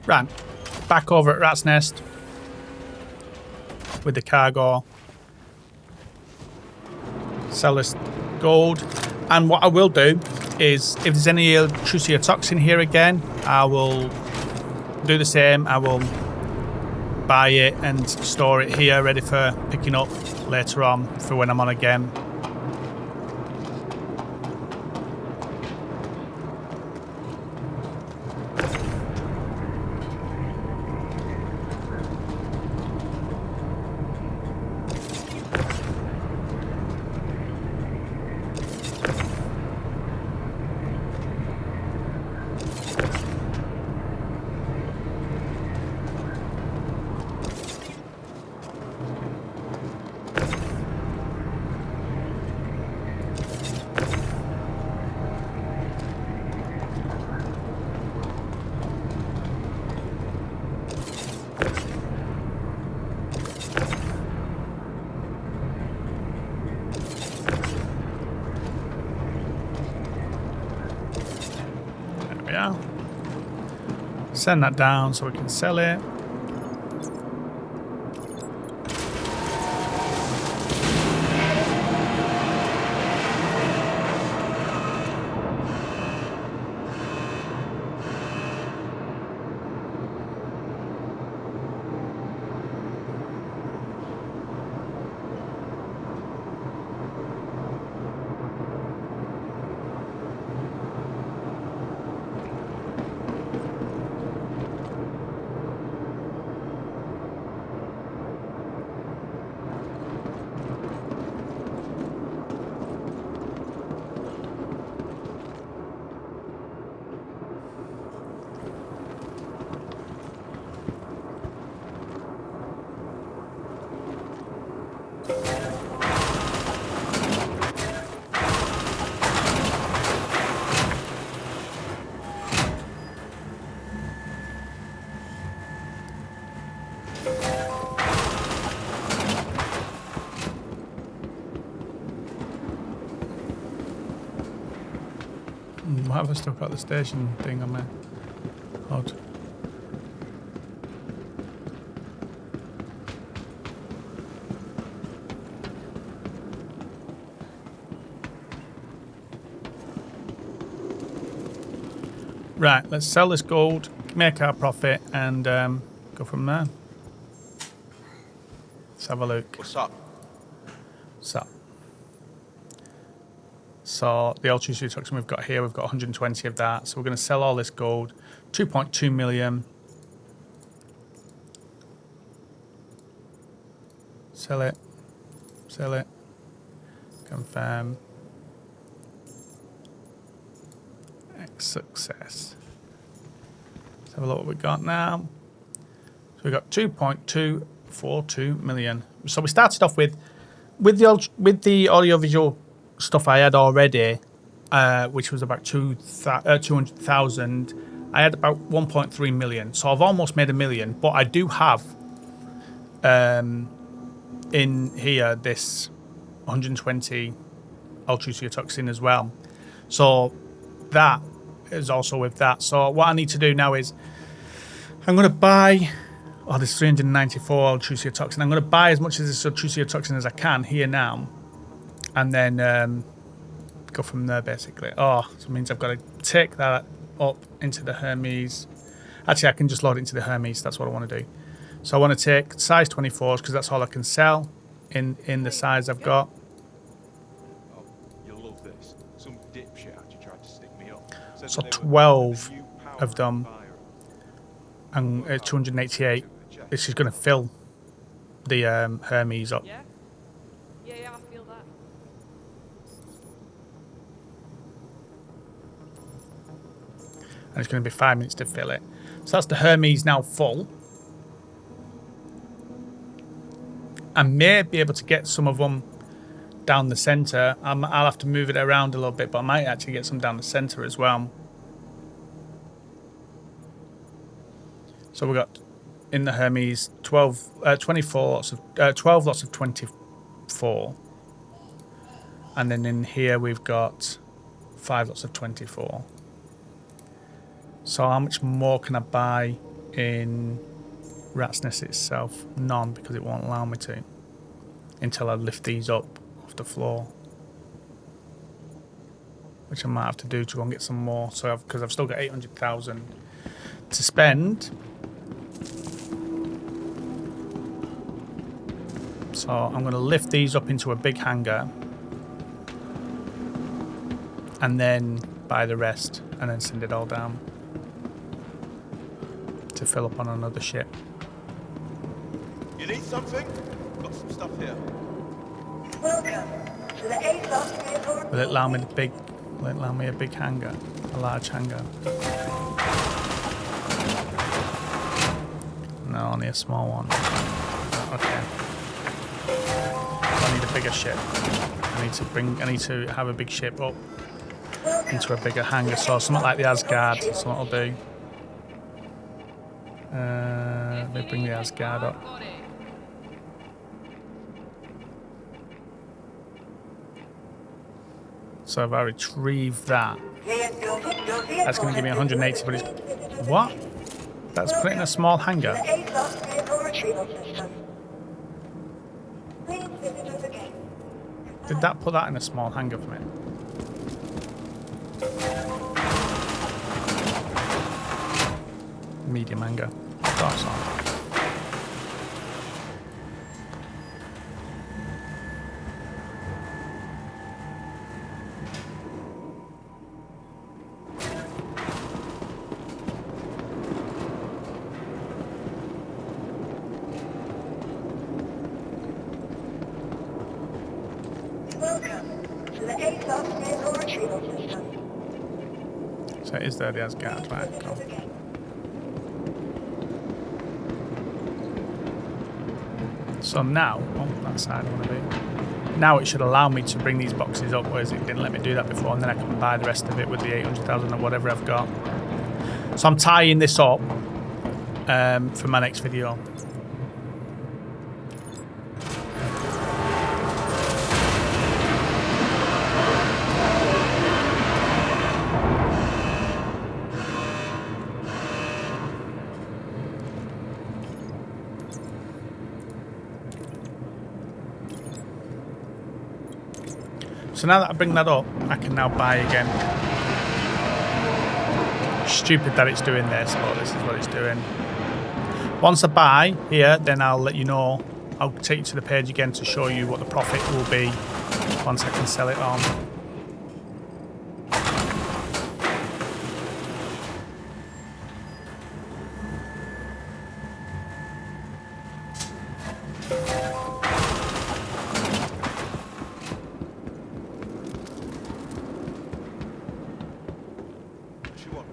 Speaker 1: Right, back over at Rat's Nest with the cargo. Sell this gold. And what I will do is, if there's any toxin here again, I will do the same. I will buy it and store it here, ready for picking up later on for when I'm on again. Send that down so we can sell it. Why have I still got the station thing on my HUD? Right, let's sell this gold, make our profit, and go from there. Let's have a look.
Speaker 8: What's up?
Speaker 1: So the electricity toxin we've got here, we've got 120 of that. So we're going to sell all this gold, 2.2 million. Sell it, confirm. Success. Let's have a look what we've got now. So we've got 2.242 million. So we started off with the audiovisual stuff I had already, which was about 200,000. I had about 1.3 million. So I've almost made $1 million, but I do have in here this 120 ultra-toxin as well. So that is also with that. So what I need to do now is I'm going to buy this 394 ultra-toxin. I'm going to buy as much of this ultra-toxin as I can here now, and then go from there basically. So it means I've got to take that up into the Hermes. Actually, I can just load it into the Hermes. That's what I want to do. So I want to take size 24s because that's all I can sell in the size I've got.
Speaker 8: Oh, you'll love this. Some dipshit actually tried to stick me up.
Speaker 1: So 12 of them, and 288. This is going to fill the Hermes up.
Speaker 4: Yeah, I feel that.
Speaker 1: And it's going to be 5 minutes to fill it. So that's the Hermes now full. I may be able to get some of them down the centre. I'll have to move it around a little bit, but I might actually get some down the centre as well. So we've got in the Hermes 12 lots of 24. And then in here we've got 5 lots of 24. So how much more can I buy in Rat's Nest itself. None, because it won't allow me to until I lift these up off the floor, which I might have to do to go and get some more. So because I've still got 800,000 to spend. So I'm going to lift these up into a big hangar and then buy the rest and then send it all down to fill up on another ship.
Speaker 8: You need something? Got some stuff here.
Speaker 6: Welcome to the A-class vehicle.
Speaker 1: Will it allow me will it allow me a big hangar? A large hangar? No, only a small one. Okay. I need a bigger ship. I need to have a big ship up into a bigger hangar. So something like the Asgard. So what I'll do. Let me bring the Asgard up. So if I retrieve that, that's going to give me 180. But it's what? That's put it in a small hangar.
Speaker 6: The A-class vehicle retrieval system. Please visit us again.
Speaker 1: Did that put that in a small hangar for me? Medium hangar. Thought so.
Speaker 6: Welcome to the A-class vehicle retrieval system.
Speaker 1: So it is there, the Asgard, right?
Speaker 6: Visit
Speaker 1: Cool.
Speaker 6: us again.
Speaker 1: So now, oh, that side I want to be. Now it should allow me to bring these boxes up, whereas it didn't let me do that before, and then I can buy the rest of it with the 800,000 or whatever I've got. So I'm tying this up for my next video. So now that I bring that up, I can now buy again. Stupid that it's doing this, but this is what it's doing. Once I buy here, then I'll let you know. I'll take you to the page again to show you what the profit will be once I can sell it on.
Speaker 8: What you want?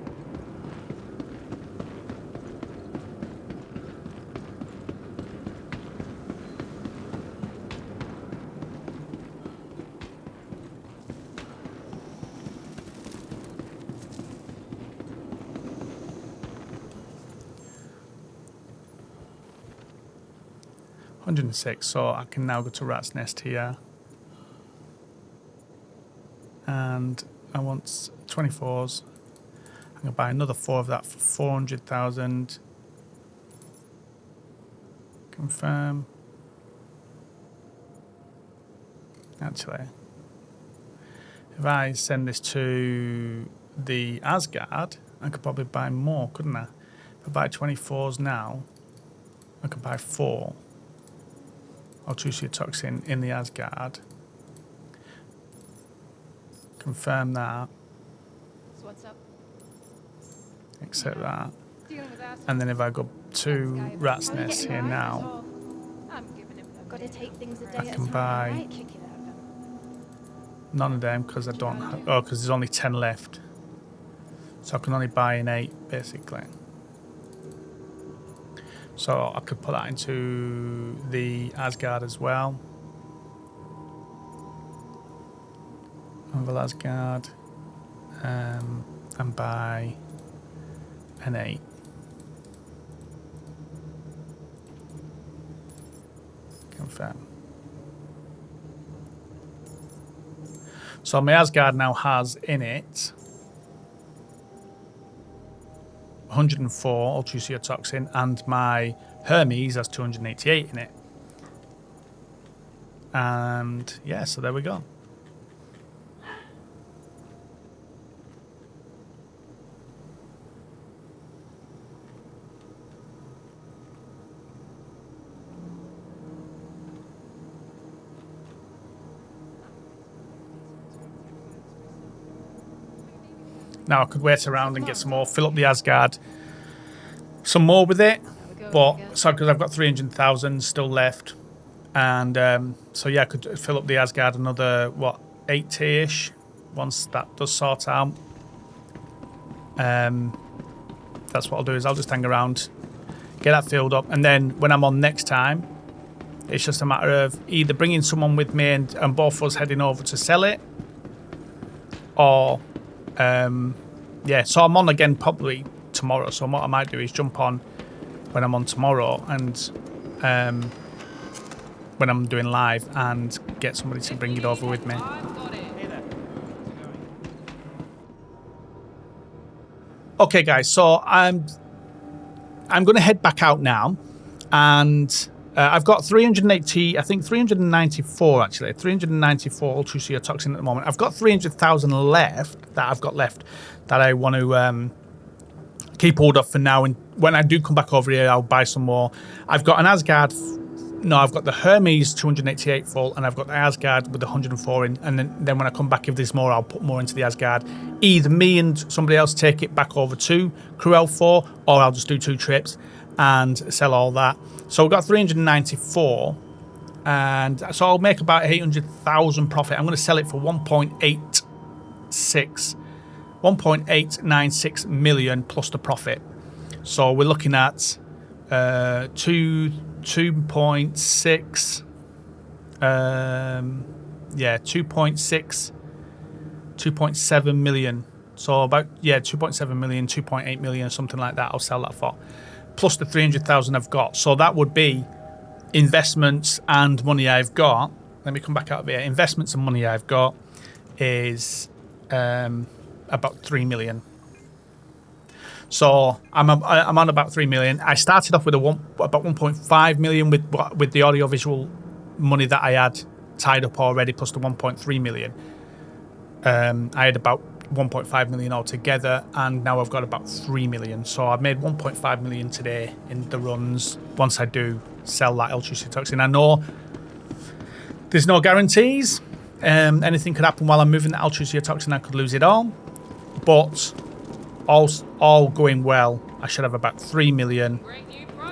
Speaker 1: $106, so I can now go to Rat's Nest here. And I want 24s. I'm going to buy another 4 of that for 400,000. Confirm. Actually, if I send this to the Asgard, I could probably buy more, couldn't I? If I buy 24s now, I could buy 4. I'll choose your toxin in the Asgard. Confirm that.
Speaker 4: So what's up?
Speaker 1: Accept that.
Speaker 4: Dealing with assholes.
Speaker 1: And then if I go to Rat's Nest here now,
Speaker 4: I'm giving him the
Speaker 5: Gotta take things a day
Speaker 1: I
Speaker 5: at a
Speaker 1: can
Speaker 5: time,
Speaker 1: buy
Speaker 5: right? Kick it out of him.
Speaker 1: none of them because I don't have, oh, because there's only 10 left. So I can only buy in 8 basically. So I could put that into the Asgard as well. Another Asgard. And buy an 8. Confirm. So my Asgard now has in it 104 ultraceotoxin, and my Hermes has 288 in it. And yeah, so there we go. Now I could wait around and get some more, fill up the Asgard, some more with it, but so because I've got 300,000 still left, and so yeah, I could fill up the Asgard another 80-ish once that does sort out. That's what I'll do, is I'll just hang around, get that filled up, and then when I'm on next time, it's just a matter of either bringing someone with me and both of us heading over to sell it, or yeah, so I'm on again probably tomorrow. So what I might do is jump on when I'm on tomorrow, and when I'm doing live, and get somebody to bring it over with me. Okay, guys. So I'm going to head back out now, and I've got 380, I think 394 actually, 394 ultraceotoxin at the moment. I've got 300,000 left that I've got left that I want to keep hold of for now. And when I do come back over here, I'll buy some more. I've got an Asgard. No, I've got the Hermes 288 full, and I've got the Asgard with the 104 in. And then when I come back, if there's more, I'll put more into the Asgard. Either me and somebody else take it back over to Crew L4, or I'll just do 2 trips and sell all that. So we've got 394, and so I'll make about 800,000 profit. I'm going to sell it for 1.896 million plus the profit. So we're looking at 2.7 million. So about 2.7 million, 2.8 million, something like that. I'll sell that for, plus the 300,000 I've got. So that would be investments and money I've got. Let me come back out of here. Investments and money I've got is about 3 million. So I'm on about 3 million. I started off with about 1.5 million with the audiovisual money that I had tied up already, plus the 1.3 million. I had about 1.5 million altogether, and now I've got about 3 million. So I've made 1.5 million today in the runs once I do sell that ultraceotoxin. I know there's no guarantees. Anything could happen while I'm moving the ultraceotoxin. I could lose it all, but all going well, I should have about 3 million.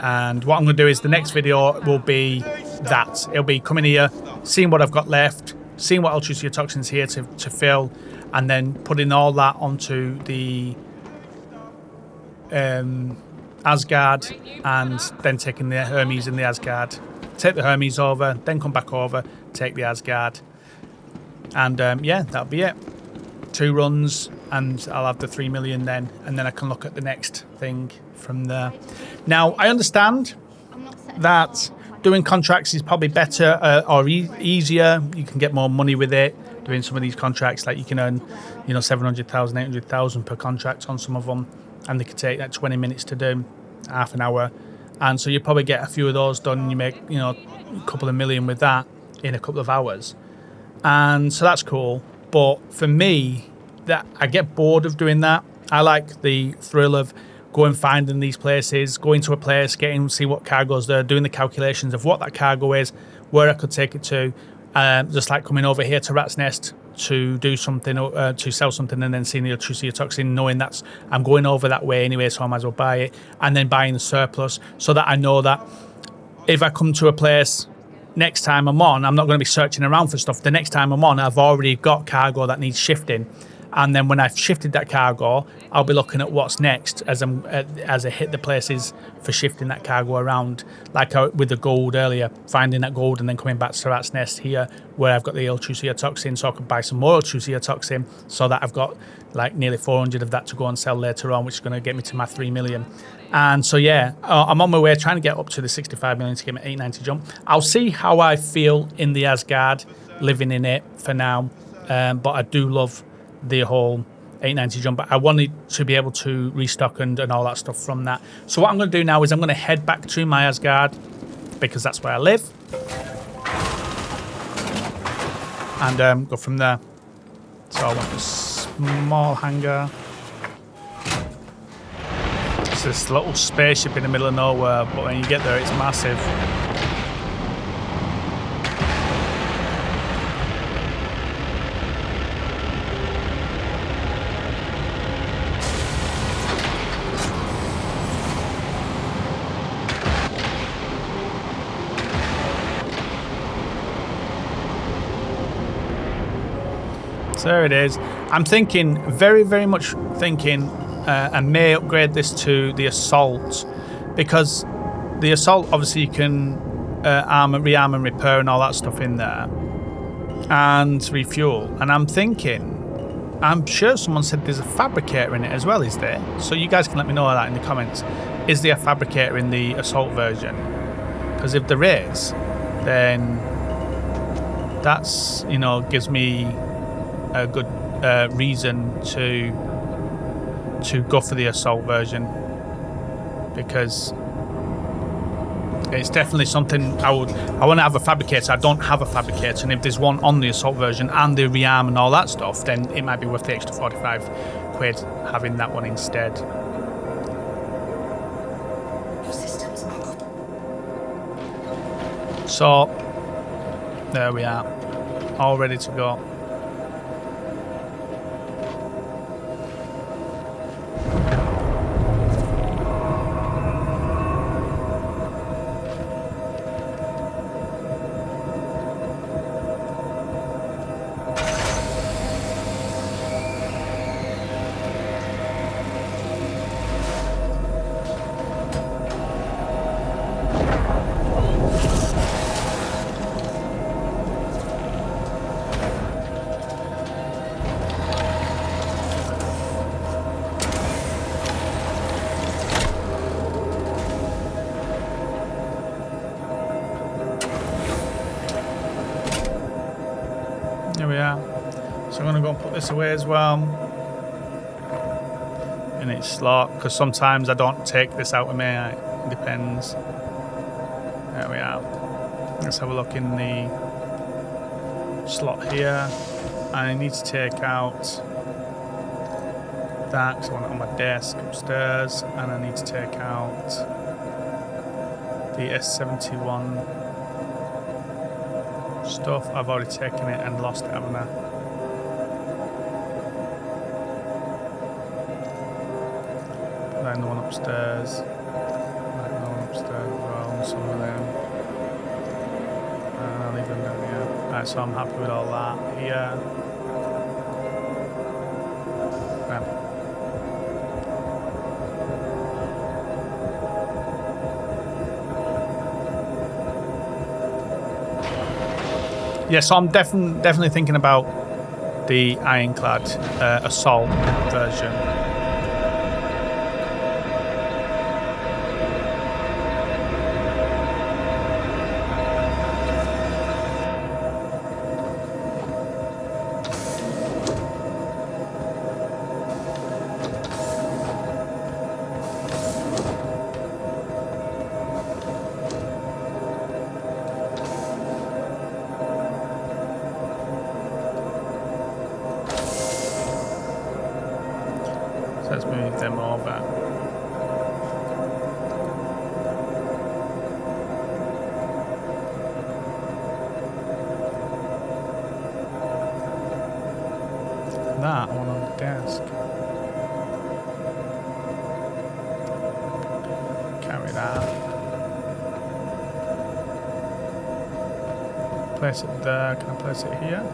Speaker 1: And what I'm going to do is the next video will be that. It'll be coming here, seeing what I've got left, seeing what ultraceotoxin's here to fill, and then putting all that onto the Asgard, and then taking the Hermes and the Asgard. Take the Hermes over, then come back over, take the Asgard. And yeah, that'll be it. 2 runs, and I'll have the 3 million then, and then I can look at the next thing from there. Now, I understand that doing contracts is probably better or easier. You can get more money with it. Doing some of these contracts, like you can earn, 700,000, 800,000 per contract on some of them, and they could take like 20 minutes to do, half an hour, and so you probably get a few of those done. And you make, a couple of million with that in a couple of hours, and so that's cool. But for me, that I get bored of doing that. I like the thrill of going finding these places, going to a place, see what cargo's there, doing the calculations of what that cargo is, where I could take it to. Just like coming over here to Rat's Nest to do something, to sell something, and then seeing the ultraceotoxin, knowing that I'm going over that way anyway, so I might as well buy it, and then buying the surplus, so that I know that if I come to a place next time I'm on, I'm not going to be searching around for stuff. The next time I'm on, I've already got cargo that needs shifting. And then when I've shifted that cargo, I'll be looking at what's next as I hit the places for shifting that cargo around, like with the gold earlier, finding that gold and then coming back to Rat's Nest here, where I've got the ultraceotoxin, so I could buy some more ultraceotoxin, so that I've got like nearly 400 of that to go and sell later on, which is going to get me to my 3 million. And so yeah, I'm on my way trying to get up to the 65 million to get my 890 jump. I'll see how I feel in the Asgard, living in it for now, but I do love the whole 890 jump, but I wanted to be able to restock and all that stuff from that. So what I'm going to do now is I'm going to head back to my Asgard, because that's where I live, and go from there. So I want a small hangar. It's this little spaceship in the middle of nowhere, but when you get there, it's massive. So there it is. I'm thinking, very much thinking, I may upgrade this to the assault, because the assault, obviously you can rearm and repair and all that stuff in there, and refuel. And I'm thinking, I'm sure someone said there's a fabricator in it as well, is there? So you guys can let me know that in the comments. Is there a fabricator in the assault version? Because if there is, then that's, you know, gives me a good reason to go for the assault version, because it's definitely something I want to have a fabricator. I don't have a fabricator, and if there's one on the assault version and the rearm and all that stuff, then it might be worth the extra 45 quid having that one instead.
Speaker 2: Your systems are up.
Speaker 1: So there we are, all ready to go. Here we are. So I'm going to go and put this away as well in its slot, because sometimes I don't take this out of me. It depends. There we are. Let's have a look in the slot here. I need to take out that because I want it on my desk upstairs, and I need to take out the S71 stuff. I've already taken it and lost it, haven't I? Put that in the one upstairs. Right, the one upstairs as well, and some of them. And I'll leave them down here. Right, so I'm happy with all that here. Right. Yeah, so I'm definitely thinking about the Ironclad assault version. Let's move them over. That one on the desk. Carry that. Place it there. Can I place it here?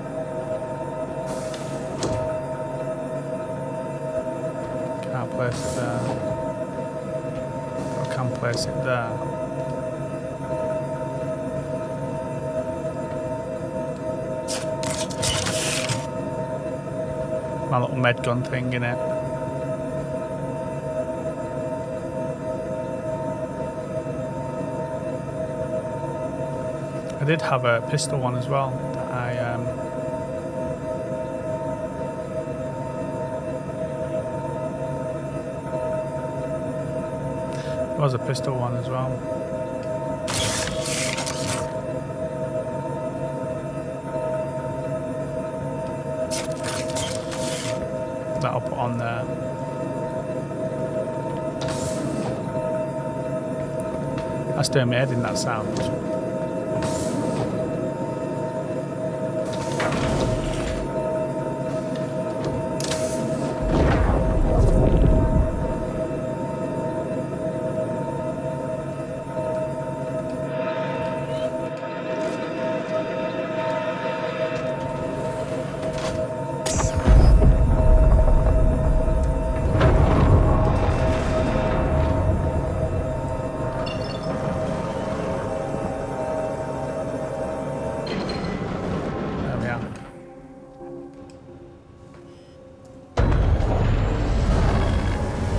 Speaker 1: Can't place it there. I can place it there. My little med gun thing in it. I did have a pistol one as well that There was a pistol one as well. That I'll put on there. That's doing my head in, that sound.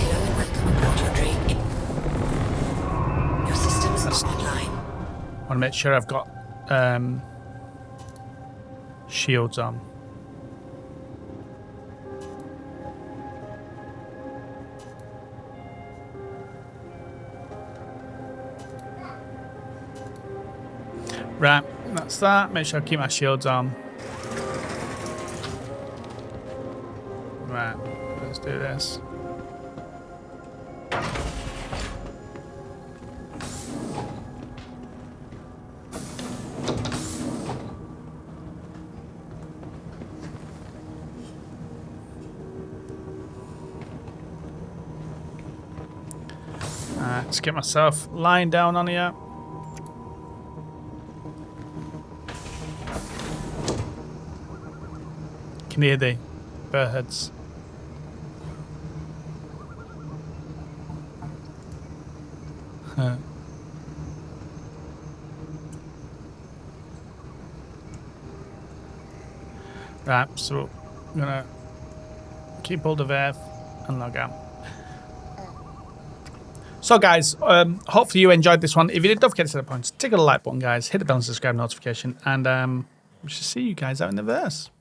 Speaker 2: Hello and welcome aboard your dream. Your systems are online.
Speaker 1: I want to make sure I've got shields on. Right, that's that. Make sure I keep my shields on. Right, let's do this. Alright, let's get myself lying down on here. Can you hear the birds? Right, so I'm gonna keep hold of F and log out. So guys, hopefully you enjoyed this one. If you did, don't forget to hit the points, tick the like button guys, hit the bell and subscribe notification, and we should see you guys out in the verse.